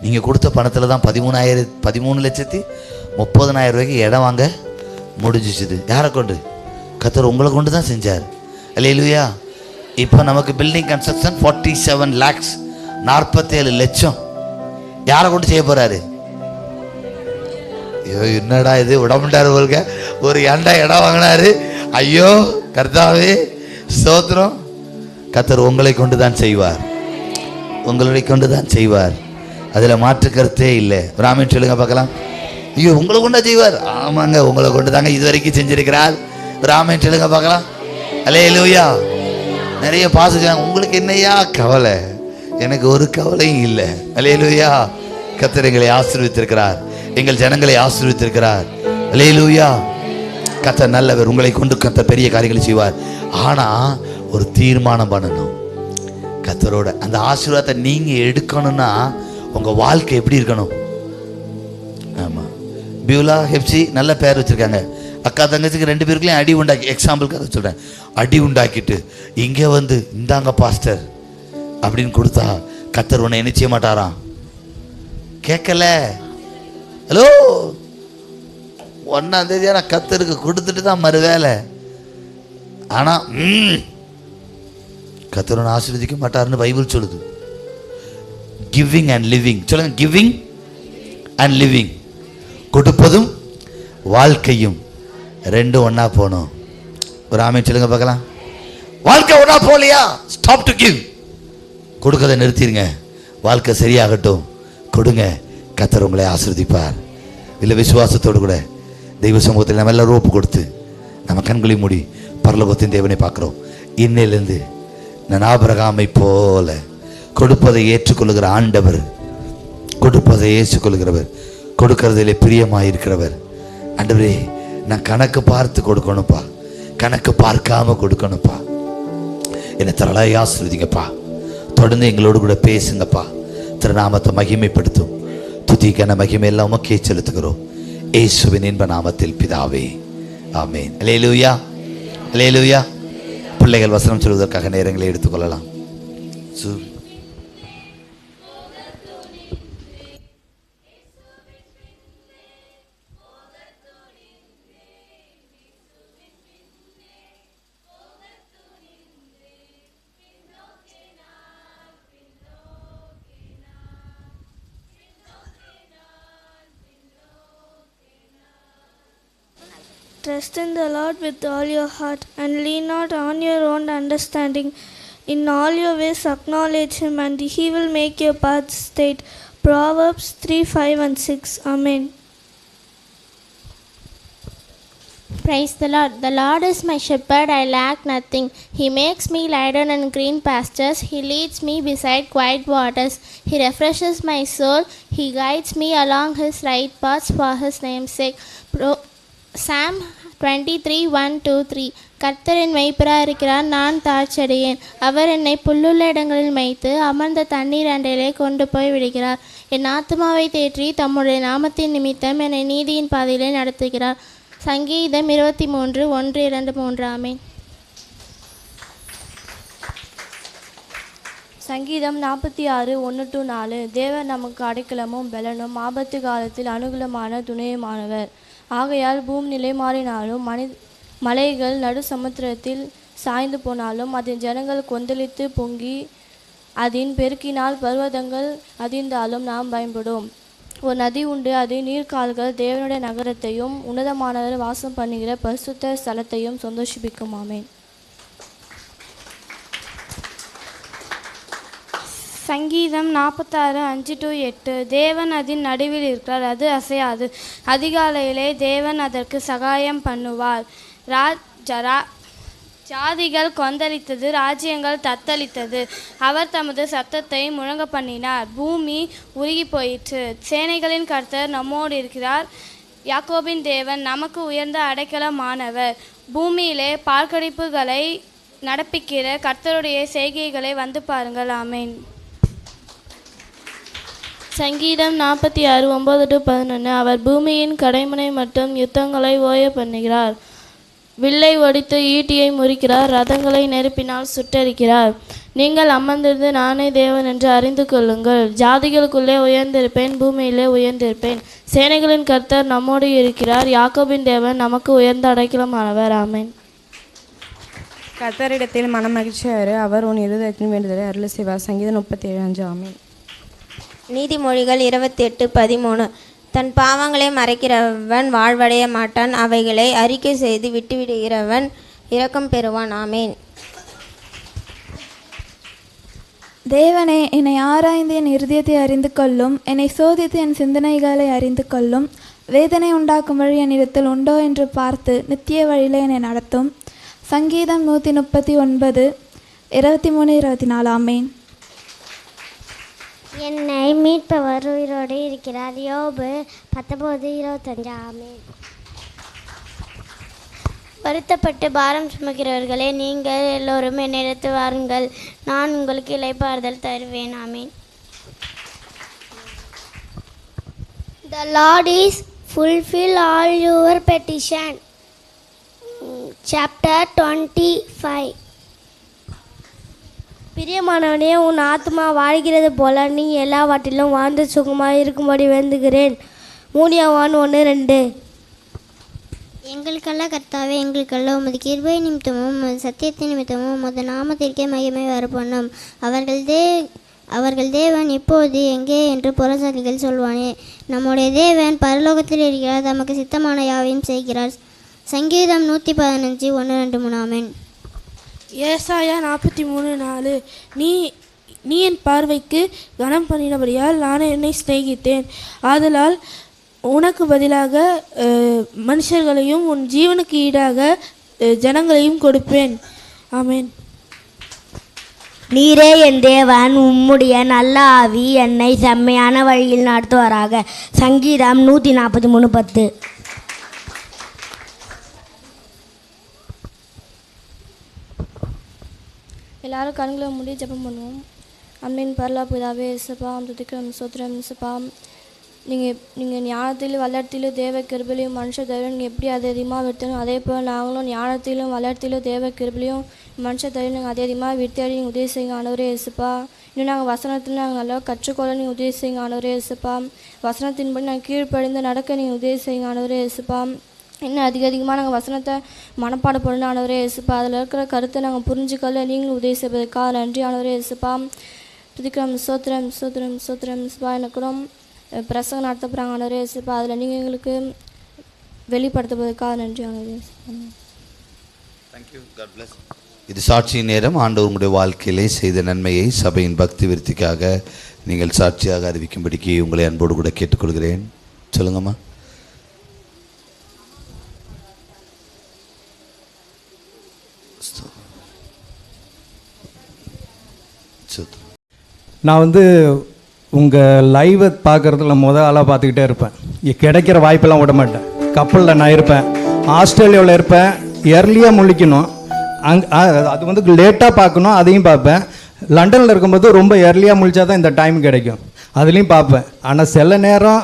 நீங்கள் கொடுத்த பணத்தில் தான் 13,30,000 ரூபாய்க்கு இடம் வாங்க முடிஞ்சிச்சுது. யாரை கொண்டு? கர்த்தர் உங்களை கொண்டு தான் செஞ்சார். அல்லேலூயா. இப்போ நமக்கு பில்டிங் கன்ஸ்ட்ரக்ஷன் 47 lakhs, 47 லட்சம். யாரை கொண்டு செய்ய போறாரு? ஐயோ என்னடா இது, விடமாட்டாரு போல்க. ஒரு இடம் வாங்கினாரு. ஐயோ கர்த்தாவே ஸ்தோத்திரம். கர்த்தர் உங்களை கொண்டு தான் செய்வார், உங்களை கொண்டு தான் செய்வார். அதில் மாற்று கருத்தே இல்லை. ராமன் சொல்லுங்க பார்க்கலாம். ஐயோ உங்களை கொண்டா செய்வார்? ஆமாங்க, உங்களை கொண்டு தாங்க இது வரைக்கும் செஞ்சிருக்கிறார். ராமன் சொல்லுங்க பார்க்கலாம். அல்லேலூயா. நிறைய பாசுகிறாங்க, உங்களுக்கு என்னையா கவலை? எனக்கு ஒரு கவலையும் இல்லை. அல்லேலூயா. கர்த்தர் எங்களை ஆசீர்வதித்திருக்கிறார், எங்கள் ஜனங்களை ஆசீர்வதித்திருக்கிறார். அல்லேலூயா. கர்த்தர் நல்லவர், உங்களை கொண்டு கர்த்தர் பெரிய காரியங்களை செய்வார். ஆனால் ஒரு தீர்மானம் பண்ணணும். கர்த்தரோட அந்த ஆசீர்வாதத்தை நீங்கள் எடுக்கணும்னா உங்கள் வாழ்க்கை எப்படி இருக்கணும்? ஆமாம், பியூலா ஹெப்சி நல்ல பேர் வச்சுருக்காங்க. அக்கா தங்கச்சிக்கு 2 பேருக்குலையும் அடி உண்டாக்கி, எக்ஸாம்பிளுக்காக சொல்கிறேன், அடி உண்டாக்கிட்டு இங்கே வந்து இந்தாங்க பாஸ்டர் அப்படின்னு கொடுத்தா கர்த்தர் உன்னை என்ன செய்ய மாட்டாராம்? கேட்கல. ஹலோ, 1ஆம் தேதி நான் கர்த்தருக்கு கொடுத்துட்டு தான் மறு வேலை. ஆனால் கர்த்தர் உன்னை ஆசீர்வதிக்க மாட்டாருன்னு பைபிள் சொல்லுது. கிவிங் அண்ட் லிவிங் சொல்லுங்க. கிவிங் அண்ட் லிவிங், கொடுப்பதும் வாழ்க்கையும் ரெண்டும் ஒன்றா போகணும். ஒரு ஆமென் சொல்லுங்க பார்க்கலாம். வாழ்க்கை ஒன்றா போகலையா? Stop to give. கொடுக்கறதை நிறுத்திடுங்க. வாழ்க்கை சரியாகட்டும், கொடுங்க. கர்த்தர் உங்களை ஆசீர்வதிப்பார். இல்லை விசுவாசத்தோடு கூட தெய்வ சமூகத்தில் நம்ம எல்லாம் ரோப்பு கொடுத்து நம்ம கண்களை மூடி பரலோகத்தின் தேவனை பார்க்குறோம். இன்னிலிருந்து நான் ஆபிரகாமை போல கொடுப்பதை ஏற்றுக்கொள்ளுகிற ஆண்டவர், கொடுப்பதை ஏற்றுக்கொள்கிறவர், கொடுக்கறதிலே பிரியமாயிருக்கிறவர். ஆண்டவரே, நான் கணக்கு பார்த்து கொடுக்கணும்ப்பா, கணக்கு பார்க்காம கொடுக்கணும்ப்பா. என்னை தரலாய் ஆசீர்வதிங்கப்பா. தொடர்ந்து எங்களோடு கூட பேசுங்கப்பா. திருநாமத்தை மகிமைப்படுத்தும். துதிக்கான மகிமை எல்லாம் உமக்கே செலுத்துகிறோம். இயேசுவின் இன்ப நாமத்தில் பிதாவே, ஆமென். அல்லேலூயா, அல்லேலூயா. பிள்ளைகள் வசனம் சொல்வதற்காக நேரங்களை எடுத்துக்கொள்ளலாம். Trust in the Lord with all your heart and lean not on your own understanding. In all your ways acknowledge Him and He will make your paths straight. Proverbs 3:5-6. Amen. Praise the Lord. The Lord is my shepherd, I lack nothing. He makes me lie down in green pastures. He leads me beside quiet waters. He refreshes my soul. He guides me along His right paths for His name's sake. Psalm 23:1-3. கர்த்தர் என் மேய்ப்பராக இருக்கிறார், நான் தாழ்ச்சடையேன். அவர் என்னை புல்லுள்ள இடங்களில் மேய்த்து அமர்ந்த தண்ணீர் அண்டையிலே கொண்டு போய் விடுகிறார். என் ஆத்துமாவை தேற்றி தம்முடைய நாமத்தின் நிமித்தம் என்னை நீதியின் பாதையிலே நடத்துகிறார். சங்கீதம் 23:1-2-3. ஆமென். சங்கீதம் 46:1-4. தேவன் நமக்கு அடைக்கலமும் பலனும் ஆபத்து காலத்தில் அனுகூலமான துணையுமானவர். ஆகையால் பூமி நிலை மாறினாலும் மலைகள் நடு சமுத்திரத்தில் சாய்ந்து போனாலும் அதன் ஜனங்கள் கொந்தளித்து பொங்கி அதன் பெருக்கினால் பர்வதங்கள் அதிர்ந்தாலும் நாம் பயன்படும். ஒரு நதி உண்டு, அது நீர்க்கால்கள் தேவனுடைய நகரத்தையும் உன்னதமானவர் வாசம் பண்ணுகிற பரிசுத்த ஸ்தலத்தையும் சந்தோஷிப்பிக்கும். ஆமென். சங்கீதம் 46:5-8. தேவன் அதன் நடுவில் இருக்கிறார், அது அசையாது. அதிகாலையிலே தேவன் அதற்கு சகாயம் பண்ணுவார். ஜாதிகள் கொந்தளித்தது, ராஜ்யங்கள் தத்தளித்தது. அவர் தமது சத்தத்தை முழங்க பண்ணினார், பூமி உருகி போயிற்று. சேனைகளின் கர்த்தர் நம்மோடு இருக்கிறார், யாக்கோபின் தேவன் நமக்கு உயர்ந்த அடைக்கலமானவர். பூமியிலே பால்கடிப்புகளை நடப்பிக்கிற கர்த்தருடைய செய்கைகளை வந்து பாருங்கள். ஆமேன். சங்கீதம் 46:9-11. அவர் பூமியின் கடைமுனை மட்டும் யுத்தங்களை ஓய பண்ணுகிறார். வில்லை ஒடித்து ஈட்டியை முறிக்கிறார், ரதங்களை நெருப்பினால் சுட்டரிக்கிறார். நீங்கள் அமர்ந்திருந்து நானே தேவன் என்று அறிந்து கொள்ளுங்கள். ஜாதிகளுக்குள்ளே உயர்ந்திருப்பேன், பூமியிலே உயர்ந்திருப்பேன். சேனைகளின் கர்த்தர் நம்மோடு இருக்கிறார், யாக்கோபின் தேவன் நமக்கு உயர்ந்த அடைக்கலமானவர். ஆமேன். கர்த்தரிடத்தில் மனமகிழ்ச்சியாரு, அவர் உன் இருதயத்தின் வேண்டுதலை அருள் செய்வார். சங்கீதம் 37:5. ஆமேன். நீதிமொழிகள் 28:13. தன் பாவங்களை மறைக்கிறவன் வாழ்வடைய மாட்டான், அவைகளை அறிக்கை செய்து விட்டுவிடுகிறவன் இரக்கம் பெறுவான். ஆமேன். தேவனே, என்னை ஆராய்ந்து என் இருதயத்தை அறிந்து கொள்ளும், என்னை சோதித்து என் சிந்தனைகளை அறிந்து கொள்ளும். வேதனை உண்டாக்கும் வழி என்னிடத்தில் உண்டோ என்று பார்த்து நித்திய வழியில் என்னை நடத்தும். சங்கீதம் 139:23-24. ஆமேன். என்னை மீட்பவர் உயிரோடு இருக்கிறார். யோபு 19:25. ஆமேன். வருத்தப்பட்டு பாரம் சுமக்கிறவர்களே, நீங்கள் எல்லோரும் என்னிடத்து வாருங்கள், நான் உங்களுக்கு இளைப்பாறுதல் தருவேன். ஆமேன். The Lord is fulfill all your petition. Chapter 25. பிரியமானவனே, உன் ஆத்மா வாழ்கிறது போல நீ எல்லாவற்றிலும் வாழ்ந்து சுகமாக இருக்கும்படி வேண்டுகிறேன். 3:1-2. எங்களுக்கல்ல கர்த்தாவே, எங்களுக்கல்ல உமது கிருபை நிமித்தமும் உமது சத்தியத்தின் நிமித்தமும் உமது நாமத்திற்கே மகிமை வரப்பண்ணும். அவர்கள் தேவன் இப்போது எங்கே என்று புறஜாதிகள் சொல்வானே. நம்முடைய தேவன் பரலோகத்தில் இருக்கிறார், தமக்கு சித்தமான யாவையும் செய்கிறார். சங்கீதம் 115:1-3. ஆமென். ஏசாயா 43:4. நீ என் பார்வைக்கு கனம் பண்ணினபடியால் நான் என்னை சிநேகித்தேன், ஆதலால் உனக்கு பதிலாக மனுஷர்களையும் உன் ஜீவனுக்கு ஈடாக ஜனங்களையும் கொடுப்பேன். ஆமென். நீரே என் தேவன், உம்முடைய நல்ல ஆவி என்னை செம்மையான வழியில் நடத்துவாராக. சங்கீதம் 143:10. எல்லாரும் கண்களை மூடி ஜெபம் பண்ணுவோம். அம்மின் பரலா பிதாவே, இயேசுப்பாம் துதிக்கிறோம், சோத்திரம். இயேசுப்பாம், நீங்கள் ஞானத்திலும் வளர்த்திலும் தேவ கிருபையிலும் மனுஷ தைரியம் எப்படி அதிகமாக விட்டணும், அதே போல் நாங்களும் ஞானத்திலும் வளர்த்திலும் தேவ கிருபையிலும் மனுஷ தைரியம் நாங்கள் அதிகமாக விருத்தாடி நீங்கள் உதவி செய்யுங்க ஆண்டவரே இயேசுப்பா. இன்னும் நாங்கள் வசனத்தில் நாங்கள் நல்லா கற்றுக்கொள்ள நீங்கள் உதவி செய்யுங்க ஆண்டவரே இயேசுப்பா. வசனத்தின்படி நாங்கள் கீழ்ப்படிந்து நடக்க நீங்கள் உதவி செய்யுங்க ஆண்டவரே இயேசுப்பா. இன்னும் அதிகமாக நாங்கள் வசனத்தை மனப்பாடப்படணும் ஆண்டவரே இயேசுப்பா. அதில் இருக்கிற கருத்தை நாங்கள் புரிஞ்சுக்கொள்ள நீங்களும் உதவி செய்வதற்காக நன்றி ஆண்டவரே இயேசுப்பா. துதிக்கிறோம், சோத்திரம் சோத்திரம் சோத்திரம் இயேசுப்பா. எனக்கும் பிரசங்கம் நடத்த போகிறாங்க ஆண்டவரே இயேசுப்பா, அதில் நீங்கள் எங்களுக்கு வெளிப்படுத்துவதற்காக நன்றி ஆண்டவரே இயேசுப்பா. தேங்க்யூ. God plus. இது சாட்சி நேரம். ஆண்டவர் உங்களுடைய வாழ்க்கையிலே செய்த நன்மையை சபையின் பக்தி விருத்திக்காக நீங்கள் சாட்சியாக அறிவிக்கும்படிக்கு உங்களை அன்போடு கூட கேட்டுக்கொள்கிறேன். சொல்லுங்கம்மா. நான் உங்கள் லைவை பார்க்குறதுல ஆளாக பார்த்துக்கிட்டே இருப்பேன். கிடைக்கிற வாய்ப்பெல்லாம் விட மாட்டேன். கப்பலில் நான் இருப்பேன், ஆஸ்திரேலியாவில் இருப்பேன். எர்லியாக முழிக்கணும், அது லேட்டாக பார்க்கணும், அதையும் பார்ப்பேன். லண்டனில் இருக்கும்போது ரொம்ப எர்லியாக முழிச்சா தான் இந்த டைம் கிடைக்கும், அதுலேயும் பார்ப்பேன். ஆனால் சில நேரம்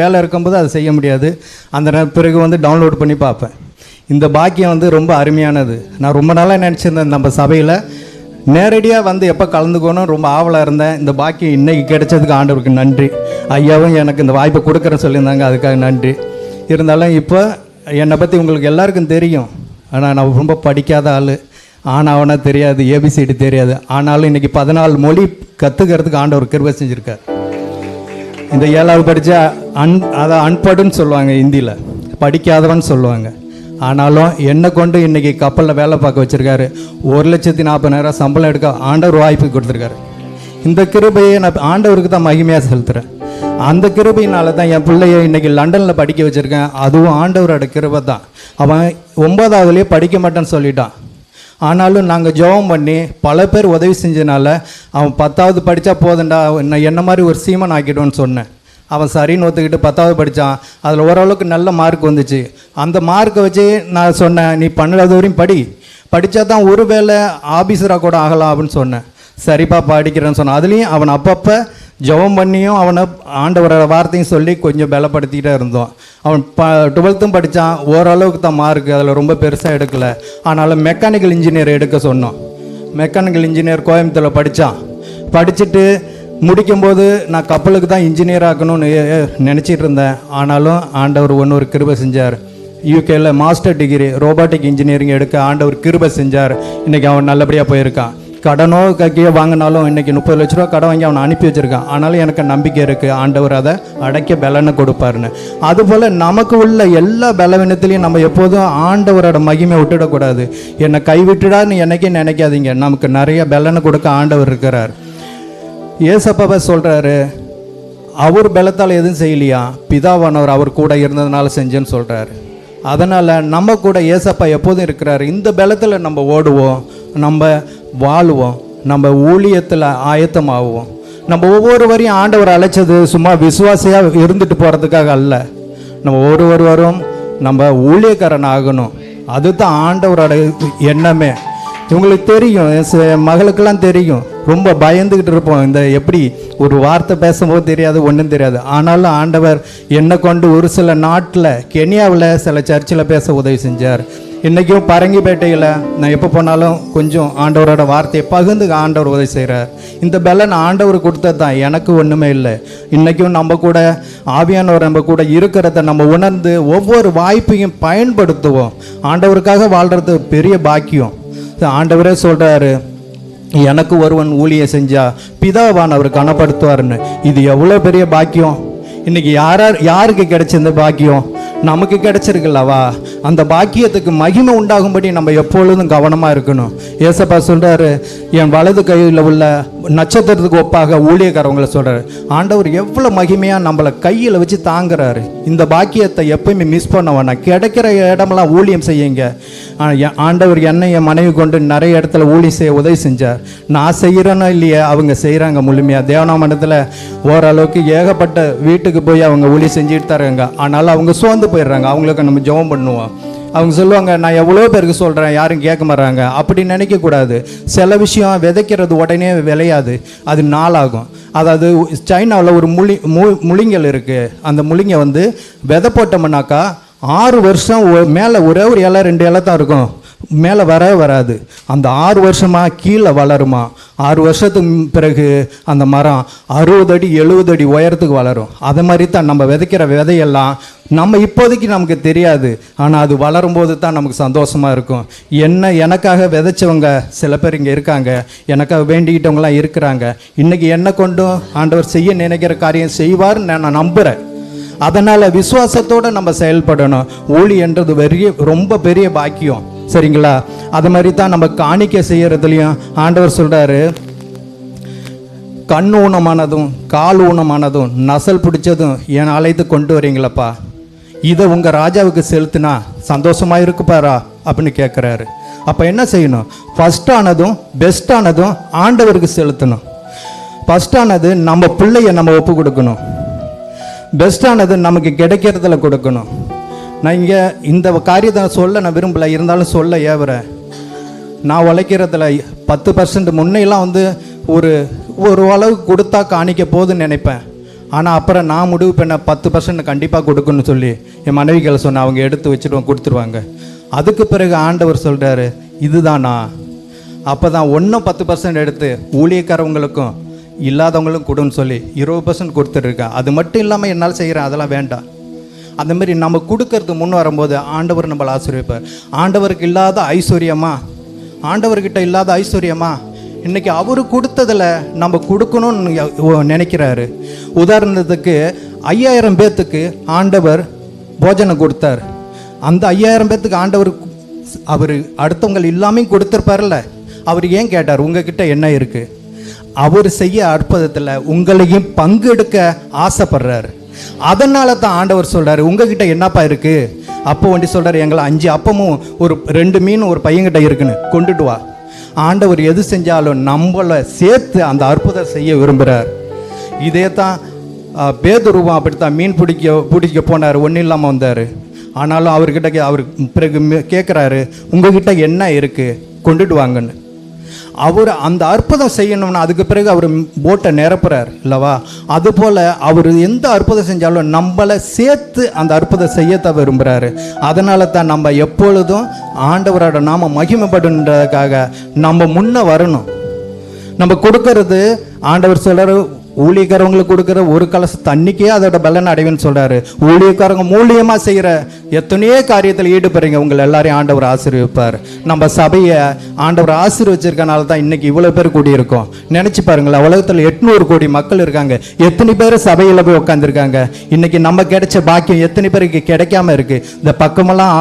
வேலை இருக்கும்போது அதை செய்ய முடியாது. அந்த பிறகு டவுன்லோட் பண்ணி பார்ப்பேன். இந்த பாக்கியம் ரொம்ப அருமையானது. நான் ரொம்ப நாளாக நினச்சிருந்தேன் நம்ம சபையில் நேரடியாக எப்போ கலந்துக்கணும் ரொம்ப ஆவலாக இருந்தேன். இந்த பாக்கியம் இன்றைக்கி கிடைச்சதுக்கு ஆண்டவருக்கு நன்றி. ஐயாவும் எனக்கு இந்த வாய்ப்பை கொடுக்குறேன்னு சொல்லியிருந்தாங்க, அதுக்காக நன்றி. இருந்தாலும் இப்போ என்னை பற்றி உங்களுக்கு எல்லாருக்கும் தெரியும். ஆனால் நான் ரொம்ப படிக்காத ஆள், ஆனாவனா தெரியாது, ஏபிசிடி தெரியாது. ஆனாலும் இன்றைக்கி 14 மொழி கற்றுக்கிறதுக்கு ஆண்டவர் கிருபை செஞ்சுருக்கார். இந்த 7வது படித்தா அதை அன்படுன்னு சொல்லுவாங்க, ஹிந்தியில் படிக்காதவன்னு சொல்லுவாங்க. ஆனாலும் என்னை கொண்டு இன்றைக்கி கப்பலில் வேலை பார்க்க வச்சுருக்காரு. 1,40,000 சம்பளம் எடுக்க ஆண்டவர் வாய்ப்பு கொடுத்துருக்காரு. இந்த கிருபையை நான் ஆண்டவருக்கு தான் மகிமையாக செலுத்துகிறேன். அந்த கிருபையினால தான் என் பிள்ளைய இன்றைக்கி லண்டனில் படிக்க வச்சுருக்கேன். அதுவும் ஆண்டவரோட கிருபை தான். அவன் 9ஆவதுலேயே படிக்க மாட்டேன்னு சொல்லிட்டான். ஆனாலும் நாங்கள் ஜெபம் பண்ணி பல பேர் உதவி செஞ்சதுனால அவன் 10ஆவது படித்தா போதுண்டா, என்ன மாதிரி ஒரு சீமன் ஆக்கிடுவேன்னு சொன்னேன். அவன் சரின்னு ஒத்துக்கிட்டு 10ஆவது படித்தான். அதில் ஓரளவுக்கு நல்ல மார்க் வந்துச்சு. அந்த மார்க்கை வச்சு நான் சொன்னேன், நீ 12ஆவது வரையும் படித்தா தான் ஒரு வேளை ஆஃபீஸராக கூட ஆகலாம் அப்படின்னு சொன்னேன். சரிப்பா படிக்கிறேன்னு சொன்னான். அதுலேயும் அவன் அப்பப்போ ஜெபம் பண்ணியும் அவனை ஆண்டவரோட வார்த்தையும் சொல்லி கொஞ்சம் பலப்படுத்திக்கிட்டே இருந்தோம். அவன் 12th படித்தான். ஓரளவுக்கு தான் மார்க், அதில் ரொம்ப பெருசாக எடுக்கலை. ஆனாலும் மெக்கானிக்கல் இன்ஜினியர் எடுக்க சொன்னோம். மெக்கானிக்கல் இன்ஜினியர் கோயம்புத்தூரில் படித்தான். படிச்சுட்டு முடிக்கும்போது நான் கப்பலுக்கு தான் இன்ஜினியர் ஆக்கணும்னு நினச்சிட்டு இருந்தேன். ஆனாலும் ஆண்டவர் ஒரு கிருபை செஞ்சார். யூகேல மாஸ்டர் டிகிரி ரோபாட்டிக் இன்ஜினியரிங் எடுக்க ஆண்டவர் கிருபை செஞ்சார். இன்றைக்கி அவன் நல்லபடியாக போயிருக்கான். கடனோ கக்கியோ வாங்கினாலும் இன்றைக்கி 30 லட்ச ரூபா கடன் வாங்கி அவனை அனுப்பி வச்சுருக்கான். ஆனாலும் எனக்கு நம்பிக்கை இருக்குது ஆண்டவர் அதை அடைக்க பலனை கொடுப்பாருன்னு. அதுபோல் நமக்கு உள்ள எல்லா பலவீனத்திலையும் நம்ம எப்போதும் ஆண்டவரோட மகிமை விட்டுடக்கூடாது. என்னை கைவிட்டுடான்னு என்னைக்கே நினைக்காதீங்க. நமக்கு நிறைய பலனை கொடுக்க ஆண்டவர் இருக்கிறார். ஏசப்பாவை சொல்கிறாரு, அவர் பலத்தால் எதுவும் செய்யலையா, பிதாவானவர் அவர் கூட இருந்ததுனால செஞ்சேன்னு சொல்கிறாரு. அதனால் நம்ம கூட ஏசப்பா எப்போதும் இருக்கிறாரு. இந்த பலத்தில் நம்ம ஓடுவோம், நம்ம வாழுவோம், நம்ம ஊழியத்தில் ஆயத்தமாகுவோம். நம்ம ஒவ்வொருவரையும் ஆண்டவர் அழைச்சது சும்மா விசுவாசியாக இருந்துட்டு போகிறதுக்காக அல்ல. நம்ம ஒவ்வொருவரும் நம்ம ஊழியக்காரன் ஆகணும். அதுதான் ஆண்டவரோட எண்ணமே. இவங்களுக்கு தெரியும், மகளுக்கெல்லாம் தெரியும், ரொம்ப பயந்துக்கிட்டு இருப்போம். இந்த எப்படி ஒரு வார்த்தை பேசும்போது தெரியாது, ஒன்றும் தெரியாது. ஆனாலும் ஆண்டவர் என்னை கொண்டு ஒரு சில நாட்டில் கென்யாவில் சில சர்ச்சில் பேச உதவி செஞ்சார். இன்றைக்கும் பரங்கிப்பேட்டையில் நான் எப்போ போனாலும் கொஞ்சம் ஆண்டவரோட வார்த்தையை பகிர்ந்து ஆண்டவர் உதவி செய்கிறார். இந்த பலன் ஆண்டவர் கொடுத்தது தான், எனக்கு ஒன்றுமே இல்லை. இன்றைக்கும் நம்ம கூட ஆவியானவர் நம்ம கூட இருக்கிறத நம்ம உணர்ந்து ஒவ்வொரு வாய்ப்பையும் பயன்படுத்துவோம். ஆண்டவருக்காக வாழ்கிறது பெரிய பாக்கியம். ஆண்டவரே சொல்கிறாரு, எனக்கு ஒருவன் ஊழியம் செஞ்சா பிதாவானவர் கனப்படுத்துவார்னு. இது எவ்வளோ பெரிய பாக்கியம். இன்றைக்கி யாருக்கு கிடைச்ச பாக்கியம்? நமக்கு கிடைச்சிருக்குல்லவா. அந்த பாக்கியத்துக்கு மகிமை உண்டாகும்படி நம்ம எப்பொழுதும் கவனமாக இருக்கணும். ஏசப்பா சொல்கிறாரு, என் வலது கையில் உள்ள நட்சத்திரத்துக்கு ஒப்பாக ஊழியக்காரவங்களை சொல்கிறாரு. ஆண்டவர் எவ்வளோ மகிமையாக நம்மளை கையில் வச்சு தாங்குறாரு. இந்த பாக்கியத்தை எப்பயுமே மிஸ் பண்ண வேணாம். கிடைக்கிற இடமெல்லாம் ஊழியம் செய்யுங்க. ஆண்டவர் என்னை என் மனைவி கொண்டு நிறைய இடத்துல ஊழியம் செய்ய உதவி செஞ்சார். நான் செய்கிறேனோ இல்லையே, அவங்க செய்கிறாங்க முழுமையாக. தேவனாமண்டத்தில் ஓரளவுக்கு ஏகப்பட்ட வீட்டுக்கு போய் அவங்க ஊழியம் செஞ்சுட்டு தராங்க. ஆனாலும் அவங்க சோர்ந்து போயிடுறாங்க. அவங்களுக்கு நம்ம ஜெபம் பண்ணுவோம். அவங்க சொல்லுவாங்க, நான் எவ்வளோ பேருக்கு சொல்கிறேன், யாரும் கேட்க மாட்டாங்க. அப்படி நினைக்கக்கூடாது. சில விஷயம் விதைக்கிறது உடனே விளையாது, அது நாளாகும். அதாவது சைனாவில் ஒரு முளிங்கல் இருக்குது. அந்த முளிங்கை விதை போட்டோம்னாக்கா 6 வருஷம் மேலே ஒரே ஒரு இலை 2 இலை தான் இருக்கும், மேலே வராது. அந்த 6 வருஷமாக கீழே வளருமா. 6 வருஷத்துக்கு பிறகு அந்த மரம் 60 அடி 70 அடி உயரத்துக்கு வளரும். அது மாதிரி தான் நம்ம விதைக்கிற விதையெல்லாம் நம்ம இப்போதைக்கு நமக்கு தெரியாது, ஆனால் அது வளரும்போது தான் நமக்கு சந்தோஷமாக இருக்கும். எனக்காக விதைச்சவங்க சில பேர் இங்கே இருக்காங்க, எனக்காக வேண்டிக்கிட்டவங்களாம் இருக்கிறாங்க. இன்றைக்கி என்னை கொண்டும் ஆண்டவர் செய்ய நினைக்கிற காரியம் செய்வார்னு நான் நம்புகிறேன். அதனால் விசுவாசத்தோடு நம்ம செயல்படணும். ஊழியன்றது ரொம்ப பெரிய பாக்கியம், சரிங்களா? அது மாதிரி தான் நம்ம காணிக்கை செய்கிறதுலையும் ஆண்டவர் சொல்கிறாரு, கண் ஊனமானதும் கால் ஊனமானதும் நசல் பிடிச்சதும் என் அழைத்து கொண்டு வரீங்களப்பா, இதை உங்கள் ராஜாவுக்கு செலுத்தினா சந்தோஷமாக இருக்குப்பாரா அப்படின்னு கேட்குறாரு. அப்போ என்ன செய்யணும்? ஃபஸ்ட்டானதும் பெஸ்ட்டானதும் ஆண்டவருக்கு செலுத்தணும். ஃபஸ்ட்டானது நம்ம பிள்ளைய நம்ம ஒப்பு கொடுக்கணும். பெஸ்ட்டானது நமக்கு கிடைக்கிறதுல கொடுக்கணும். நான் இங்கே இந்த காரியத்தை சொல்ல நான் விரும்பலை, இருந்தாலும் சொல்ல ஏவுறேன். நான் உழைக்கிறதுல 10% முன்னையெல்லாம் ஒரு அளவுக்கு கொடுத்தா காணிக்க போதுன்னு நினைப்பேன். ஆனால் அப்புறம் நான் முடிவு பண்ண 10% கண்டிப்பாக கொடுக்கணும்னு சொல்லி என் மனைவிகளை சொன்னேன். அவங்க எடுத்து வச்சுட்டு கொடுத்துருவாங்க. அதுக்கு பிறகு ஆண்டவர் சொல்கிறாரு, இதுதானா? அப்போ தான் 10% எடுத்து ஊழியக்காரவங்களுக்கும் இல்லாதவங்களும் கொடுன்னு சொல்லி 20% கொடுத்துட்ருக்கேன். அது மட்டும் இல்லாமல் என்னால் செய்கிறேன், அதெல்லாம் வேண்டாம். அந்தமாரி நம்ம கொடுக்கறது முன் வரும்போது ஆண்டவர் நம்மளை ஆசீர்வதிப்பார். ஆண்டவருக்கு இல்லாத ஐஸ்வர்யமா, ஆண்டவர்கிட்ட இல்லாத ஐஸ்வர்யமா இன்றைக்கி அவர் கொடுத்ததில் நம்ம கொடுக்கணும்னு நினைக்கிறாரு. உதாரணத்துக்கு 5000 பேர்த்துக்கு ஆண்டவர் போஜனம் கொடுத்தார். அந்த 5000 பேர்த்துக்கு ஆண்டவர் அவர் அடுத்தவங்க எல்லாமே கொடுத்துருப்பார்ல, அவர் ஏன் கேட்டார், உங்ககிட்ட என்ன இருக்குது? அவர் செய்ய அற்புதத்தில் உங்களையும் பங்கெடுக்க ஆசைப்படுறாரு. அதனால தான் ஆண்டவர் சொல்கிறாரு, உங்ககிட்ட என்னப்பா இருக்குது? அப்போ வண்டி சொல்கிறார், எங்களை 5 அப்பமும் ஒரு 2 மீன் ஒரு பையன்கிட்ட இருக்குன்னு கொண்டுட்டு வா. ஆண்டவர் எது செஞ்சாலும் நம்மளை சேர்த்து அந்த அற்புதம் செய்ய விரும்புகிறார். இதே தான் பேதுருவம் அப்படித்தான் மீன் பிடிக்க போனார், ஒன்றும் இல்லாமல் வந்தார். ஆனாலும் அவர்கிட்ட அவர் பிறகு கேட்குறாரு, உங்ககிட்ட என்ன இருக்குது கொண்டுட்டு வாங்கன்னு. அவர் அந்த அற்புதம் செய்யணும்னா அதுக்கு பிறகு அவர் போட்டை நிரப்புறார் இல்லவா? அதுபோல் அவர் எந்த அற்புதம் செஞ்சாலும் நம்மளை சேர்த்து அந்த அற்புதம் செய்யத்தான் விரும்புகிறாரு. அதனால தான் நம்ம எப்பொழுதும் ஆண்டவரோட நாம மகிமைப்படுன்றதுக்காக நம்ம முன்ன வரணும். நம்ம கொடுக்கறது ஆண்டவர் சொல்கிறார், ஊழியக்காரவங்களுக்கு கொடுக்குற ஒரு கலச தண்ணிக்கே அதோட பலன் அடைவுன்னு சொல்கிறாரு. ஊழியக்காரங்க மூலியமாக செய்கிற எத்தனையோ காரியத்தில் ஈடுபடுறீங்க, உங்களை எல்லாரையும் ஆண்டவர் ஆசீர்விப்பார். நம்ம சபையை ஆண்டவர் ஆசீர்வச்சிருக்கனால தான் இன்றைக்கி இவ்வளோ பேர் கூடியிருக்கோம். நினச்சி பாருங்களேன், உலகத்தில் 800 கோடி மக்கள் இருக்காங்க. எத்தனை பேர் சபையில் போய் உட்காந்துருக்காங்க? இன்றைக்கி நம்ம கிடைச்ச பாக்கியம் எத்தனை பேருக்கு கிடைக்காம இருக்குது? இந்த பக்கமெல்லாம்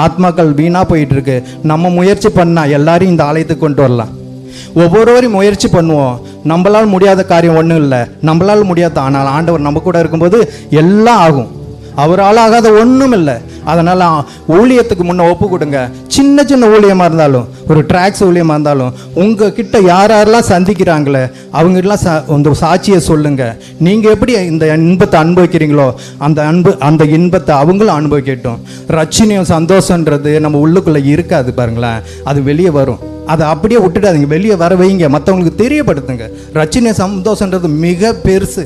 ஆத்மாக்கள் வீணாக போயிட்டுருக்கு. நம்ம முயற்சி பண்ணால் எல்லாரையும் இந்த ஆலயத்துக்கு கொண்டு வரலாம். ஒவ்வொருவரையும் முயற்சி பண்ணுவோம். நம்மளால் முடியாத காரியம் ஒன்றும் இல்லை, நம்மளால் முடியாத. ஆனால் ஆண்டவர் நம்ம கூட இருக்கும்போது எல்லாம் ஆகும். அவரால் ஆகாத ஒன்றும் இல்லை. அதனால் ஊழியத்துக்கு முன்னே ஒப்பு கொடுங்க. சின்ன சின்ன ஊழியமாக இருந்தாலும், ஒரு ட்ராக்ஸ் ஊழியமாக இருந்தாலும், உங்கள் கிட்ட யாரெல்லாம் சந்திக்கிறாங்களே அவங்கெல்லாம் அந்த சாட்சியை சொல்லுங்கள். நீங்கள் எப்படி இந்த இன்பத்தை அனுபவிக்கிறீங்களோ அந்த இன்பத்தை அவங்களும் அனுபவிக்கட்டும். ரட்சணியம் சந்தோஷன்றது நம்ம உள்ளுக்குள்ளே இருக்காது பாருங்களேன், அது வெளியே வரும். அதை அப்படியே விட்டுடாதீங்க, வெளியே வர வைங்க, மற்றவங்களுக்கு தெரியப்படுத்துங்க. ரட்சணியம் சந்தோஷன்றது மிக பெருசு.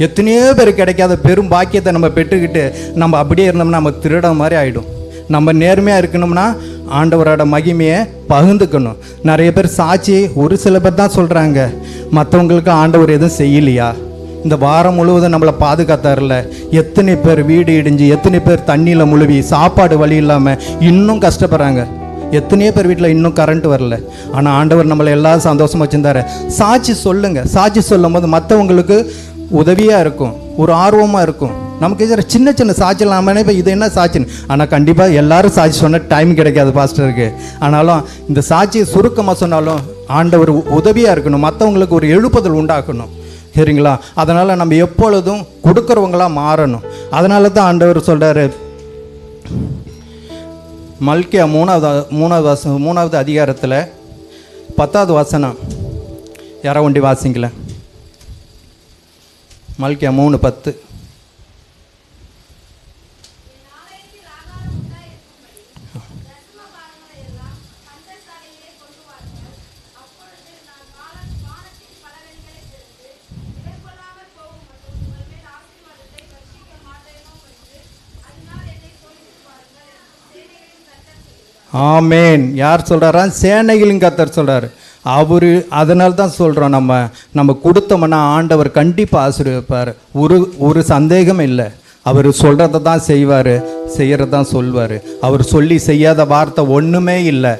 எத்தனையோ பேர் கிடைக்காத பெரும் பாக்கியத்தை நம்ம பெற்றுக்கிட்டு நம்ம அப்படியே இருந்தோம்னா நம்ம திருட மாதிரி ஆகிடும். நம்ம நேர்மையாக இருக்கணும்னா ஆண்டவரோட மகிமையை பகிர்ந்துக்கணும். நிறைய பேர் சாட்சி ஒரு சில பேர் தான் சொல்கிறாங்க, மற்றவங்களுக்கு ஆண்டவர் எதுவும் செய்யலையா? இந்த வாரம் முழுவதும் நம்மளை பாதுகாத்தார்ல. எத்தனை பேர் வீடு இடிஞ்சு, எத்தனை பேர் தண்ணியில் முழுவி, சாப்பாடு வழி இல்லாமல் இன்னும் கஷ்டப்படுறாங்க. எத்தனையோ பேர் வீட்டில் இன்னும் கரண்ட் வரல. ஆனால் ஆண்டவர் நம்மளை எல்லாரும் சந்தோஷமாக வச்சுருந்தாரு. சாட்சி சொல்லுங்கள். சாட்சி சொல்லும் போது மற்றவங்களுக்கு உதவியாக இருக்கும், ஒரு ஆர்வமாக இருக்கும். நமக்கு இதில் சின்ன சின்ன சாட்சியில் நம்ம நினைப்போம் இது என்ன சாட்சின்னு. ஆனால் கண்டிப்பாக எல்லாரும் சாட்சி சொன்ன டைம் கிடைக்காது பாஸ்டருக்கு. ஆனாலும் இந்த சாட்சியை சுருக்கமாக சொன்னாலும் ஆண்டவர் உதவியாக இருக்கணும், மற்றவங்களுக்கு ஒரு எழுப்புதல் உண்டாக்கணும். சரிங்களா? அதனால் நம்ம எப்பொழுதும் கொடுக்குறவங்களாக மாறணும். அதனால தான் ஆண்டவர் சொல்கிறாரு, மல்கியா 3வது அதிகாரத்தில் 10வது வசனம். யாரோ ஒண்டி வாசிங்கள. மல்கியா 3:10. ஆமேன். யார் சொல்கிறாரா? சேனைகளின் கர்த்தர் சொல்கிறார். அவர் அதனால தான் சொல்கிறோம், நம்ம கொடுத்தோம்னா ஆண்டவர் கண்டிப்பாக ஆசீர்வதிப்பார். ஒரு சந்தேகம் இல்லை. அவர் சொல்கிறத தான் செய்வார், செய்கிறது தான் சொல்வார். அவர் சொல்லி செய்யாத வார்த்தை ஒன்றுமே இல்லை.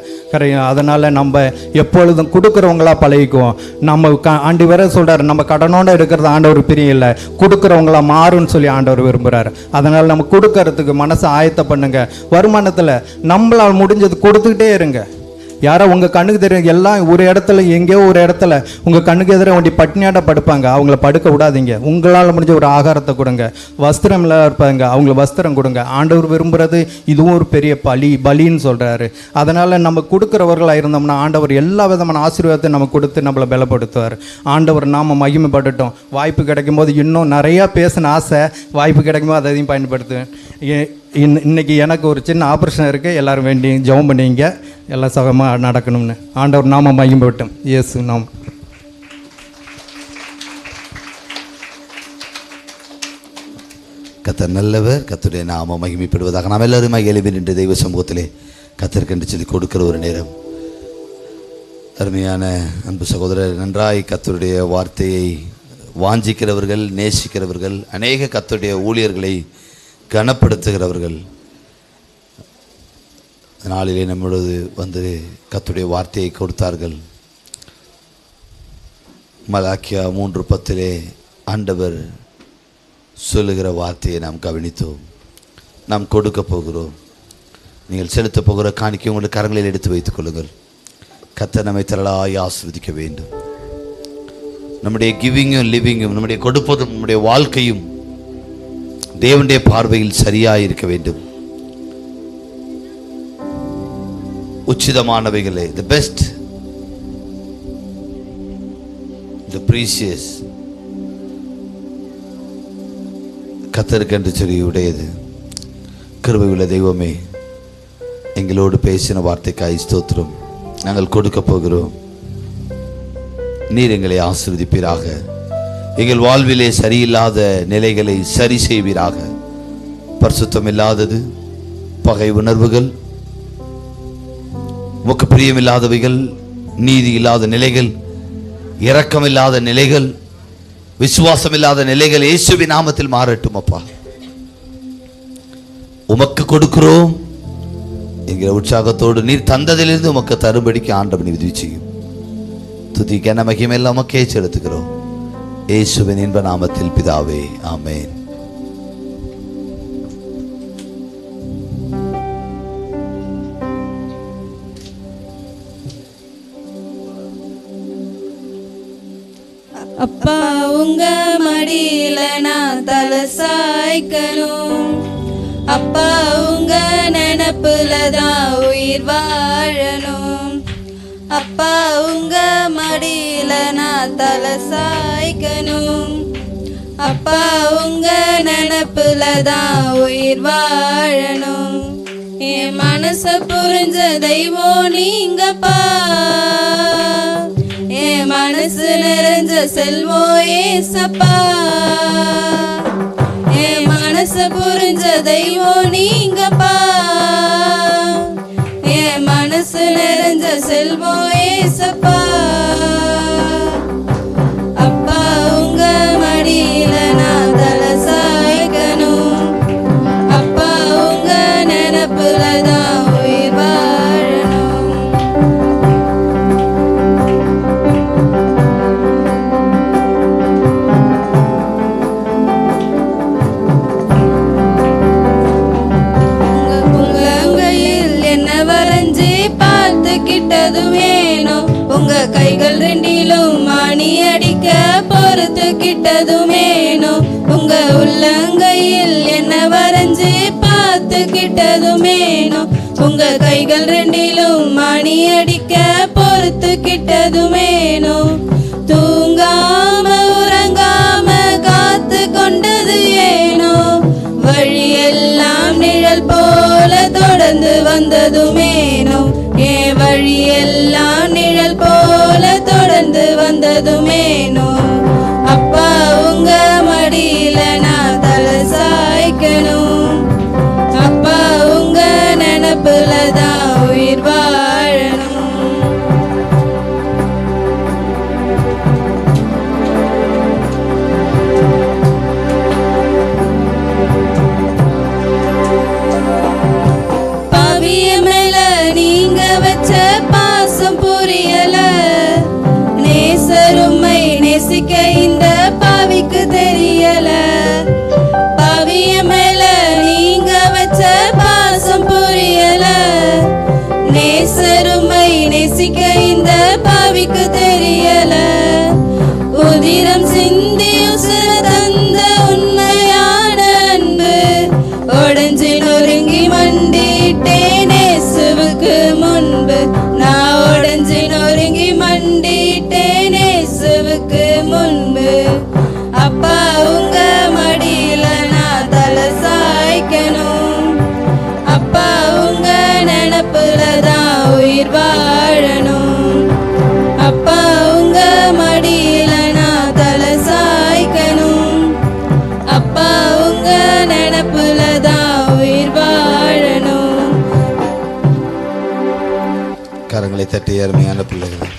அதனால் நம்ம எப்பொழுதும் கொடுக்குறவங்களா பழகிக்குவோம். நம்ம ஆண்டு வரை சொல்கிறார், நம்ம கடனோடு எடுக்கிறது ஆண்டவர் பிரியம் இல்லை, கொடுக்குறவங்களா மாறும்னு சொல்லி ஆண்டவர் விரும்புகிறார். அதனால் நம்ம கொடுக்கறதுக்கு மனசை ஆயத்த பண்ணுங்க. வருமானத்தில் நம்மளால் முடிஞ்சது கொடுத்துக்கிட்டே இருங்க. யாரோ உங்கள் கண்ணுக்கு தெரியும் எல்லாம் ஒரு இடத்துல எங்கேயோ ஒரு இடத்துல உங்கள் கண்ணுக்கு எதிராக ஒண்டி பட்டினியாட படுப்பாங்க, அவங்கள படுக்க விடாதீங்க. உங்களால் முடிஞ்ச ஒரு ஆகாரத்தை கொடுங்க. வஸ்திரம் இல்லாத இருப்பாங்க, அவங்களுக்கு வஸ்திரம் கொடுங்க. ஆண்டவர் விரும்புகிறது இதுவும் ஒரு பெரிய பலின்னு சொல்கிறாரு. அதனால் நம்ம கொடுக்குறவர்களாக இருந்தோம்னா ஆண்டவர் எல்லா விதமான ஆசீர்வாதத்தை நம்ம கொடுத்து நம்மளை பலப்படுத்துவார். ஆண்டவர் நாம் மகிமைப்படட்டும். வாய்ப்பு கிடைக்கும் போது இன்னும் நிறையா பேசின ஆசை, வாய்ப்பு கிடைக்கும்போது அதையும் பயன்படுத்துவேன். இன்னைக்கு எனக்கு ஒரு சின்ன ஆப்ரேஷன் இருக்குது, எல்லோரும் வேண்டி ஜெபம் பண்ணிங்க, எல்லாம் சுகமாக நடக்கணும்னு. ஆண்டவர் நாம மகிமைப்படட்டும். இயேசு நாம். கர்த்தர் நல்லவர், கர்த்தருடைய நாம மகிமைப்படுவதாக. நாம் எல்லாருமே எழுப்பி நின்று தெய்வ சமூகத்திலே கர்த்தருக்கு சொல்லி கொடுக்கிற ஒரு நேரம். அருமையான அன்பு சகோதரர், நன்றாய் கர்த்தருடைய வார்த்தையை வாஞ்சிக்கிறவர்கள், நேசிக்கிறவர்கள், அநேக கர்த்தருடைய ஊழியர்களை கனப்படுத்துகிறவர்கள் நாளிலே நம்மளது வந்து கர்த்தருடைய வார்த்தையை கொடுத்தார்கள். மலாக்கியா 3:10 ஆண்டவர் சொல்லுகிற வார்த்தையை நாம் கவனித்தோம். நாம் கொடுக்க போகிறோம். நீங்கள் செலுத்த போகிற காணிக்கை உங்களுடைய கரங்களில் எடுத்து வைத்துக் கொள்ளுங்கள். கர்த்தர் நம்மை திரளாய் ஆசீர்வதிக்க வேண்டும். நம்முடைய கிவிங்கும் லிவிங்கும், நம்முடைய கொடுப்பதும் நம்முடைய வாழ்க்கையும் தேவனுடைய பார்வையில் சரியாக இருக்க வேண்டும். உச்சிதமானவைகளே, தி பெஸ்ட், தி ப்ரீசியஸ், கர்த்தருக்கு என்று சொல்லி உடையது. கிருபையுள்ள தெய்வமே, எங்களோடு பேசின வார்த்தைக்காய் ஸ்தோத்திரம். நாங்கள் கொடுக்க போகிறோம். நீர் எங்களை ஆசீர்வதிப்பீராக. எங்கள் வாழ்விலே சரியில்லாத நிலைகளை சரி செய்வீராக. பரிசுத்தம் இல்லாதது, பகை உணர்வுகள், உமக்கு பிரியமில்லாதவைகள், நீதி இல்லாத நிலைகள், இரக்கமில்லாத நிலைகள், விசுவாசம் இல்லாத நிலைகள் இயேசுவின் நாமத்தில் மாறட்டும். அப்பா, உமக்கு கொடுக்கிறோம் என்கிற உற்சாகத்தோடு நீர் தந்ததிலிருந்து உமக்கு தரும்படிக்கு ஆண்டவன் உதவி செய்யும். துதிக்க மகிமையெல்லாம் உமக்கே செலுத்துகிறோம். இயேசுவின் இன்ப நாமத்தில் பிதாவே, ஆமென். அப்பா உங்க மடியில நான் தலை சாய்க்கணும். அப்பா உங்க நினப்புல தான் உயிர் வாழணும். அப்பா உங்க மடியில நான் தலை சாய்க்கணும். அப்பா உங்க நினப்புல தான் உயிர் வாழணும். என் மனச புரிஞ்ச தெய்வம் நீங்கப்பா. என் மனசு நிறைஞ்ச செல்வம் ஏசப்பா. என் மனச புரிஞ்ச தெய்வம் நீங்கப்பா. என் மனசு நிறைஞ்ச செல்வம் ஏசப்பா. அப்பா உங்க மடியில நான் தலை சாய்க்கணும். அப்பா உங்க நினப்புல தான் உயிர் வாழணும். கிட்டதும் வேணும். உங்க கைகள் ரெண்டிலும் மணி அடிக்க பொறுத்து கிட்டதும் வேணும். உங்க உள்ளங்கையில் என்ன வரைஞ்சு பார்த்து கிட்டதும் வேணும். உங்க கைகள் ரெண்டிலும் மணி அடிக்க பொறுத்து கிட்டதும் வேணும். தூங்காம உறங்காம காத்து கொண்டது ஏனோ. வழியெல்லாம் நிழல் போல தொடர்ந்து வந்ததுமேனோ. என் வழியெல்லாம் நிழல் போல தொடர்ந்து வந்ததுமேனோ. அப்பா உங்க மடியில நான் தலை சாய்க்கணும். அப்பா உங்க நினப்புல தான் உயிர் வாழணும். பாசம் புரியல, நேசருமை நேசிக்க இந்த பாவிக்கு தெரியல. பாவிய மேல நீங்க வச்ச பாசம் புரியல, நேசருமை நேசிக்க இந்த பாவிக்கு தெரியல. உதிரம் சிந்தி உசுர தந்த உண்மையான அன்பு உடஞ்சி நொறுங்கி மண்டிட்டேன் இயேசுவுக்கு முன்பு. நான் உடஞ்சி நொறுங்கி மண்டிட்டேன் இயேசுவுக்கு முன்பு. அப்பா உங்க மடியில நான் தலை சாய்க்கணும். அப்பா உங்க நினப்புல தான் உயிர் வாழணும். அப்பா உங்க மடியில நான் தலை சாய்க்கணும். அப்பா உங்க நினப்புல தான் உயிர் வாழணும். கரங்களை தட்டி அருமையான பிள்ளைகள்,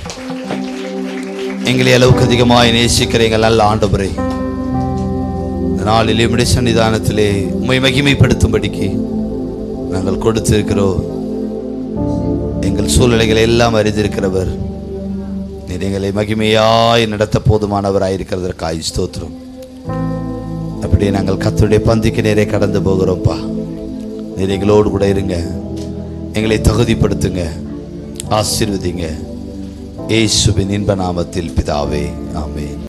எங்களை அளவுக்கு அதிகமாக நேசிக்கிற எங்கள் நல்ல ஆண்டவரே, இந்த நாளில் உம்முடைய சன்னிதானத்திலே உம்மை மகிமைப்படுத்தும்படிக்கு நாங்கள் கொடுத்திருக்கிறோம். எங்கள் சூழ்நிலைகளை எல்லாம் அறிந்திருக்கிறவர் நீர் எங்களை மகிமையாய் நடத்த போதுமானவராயிருக்கிறதற்காய் ஸ்தோத்திரம். அப்படியே நாங்கள் கர்த்தருடைய பந்திக்கு நேரே கடந்து போகிறோம்ப்பா. நீர் எங்களோடு கூட இருங்க, எங்களை தகுதிப்படுத்துங்க, ஆசீர்வதிங்க. இயேசுவின் இன்ப நாமத்தில் பிதாவே, ஆமென்.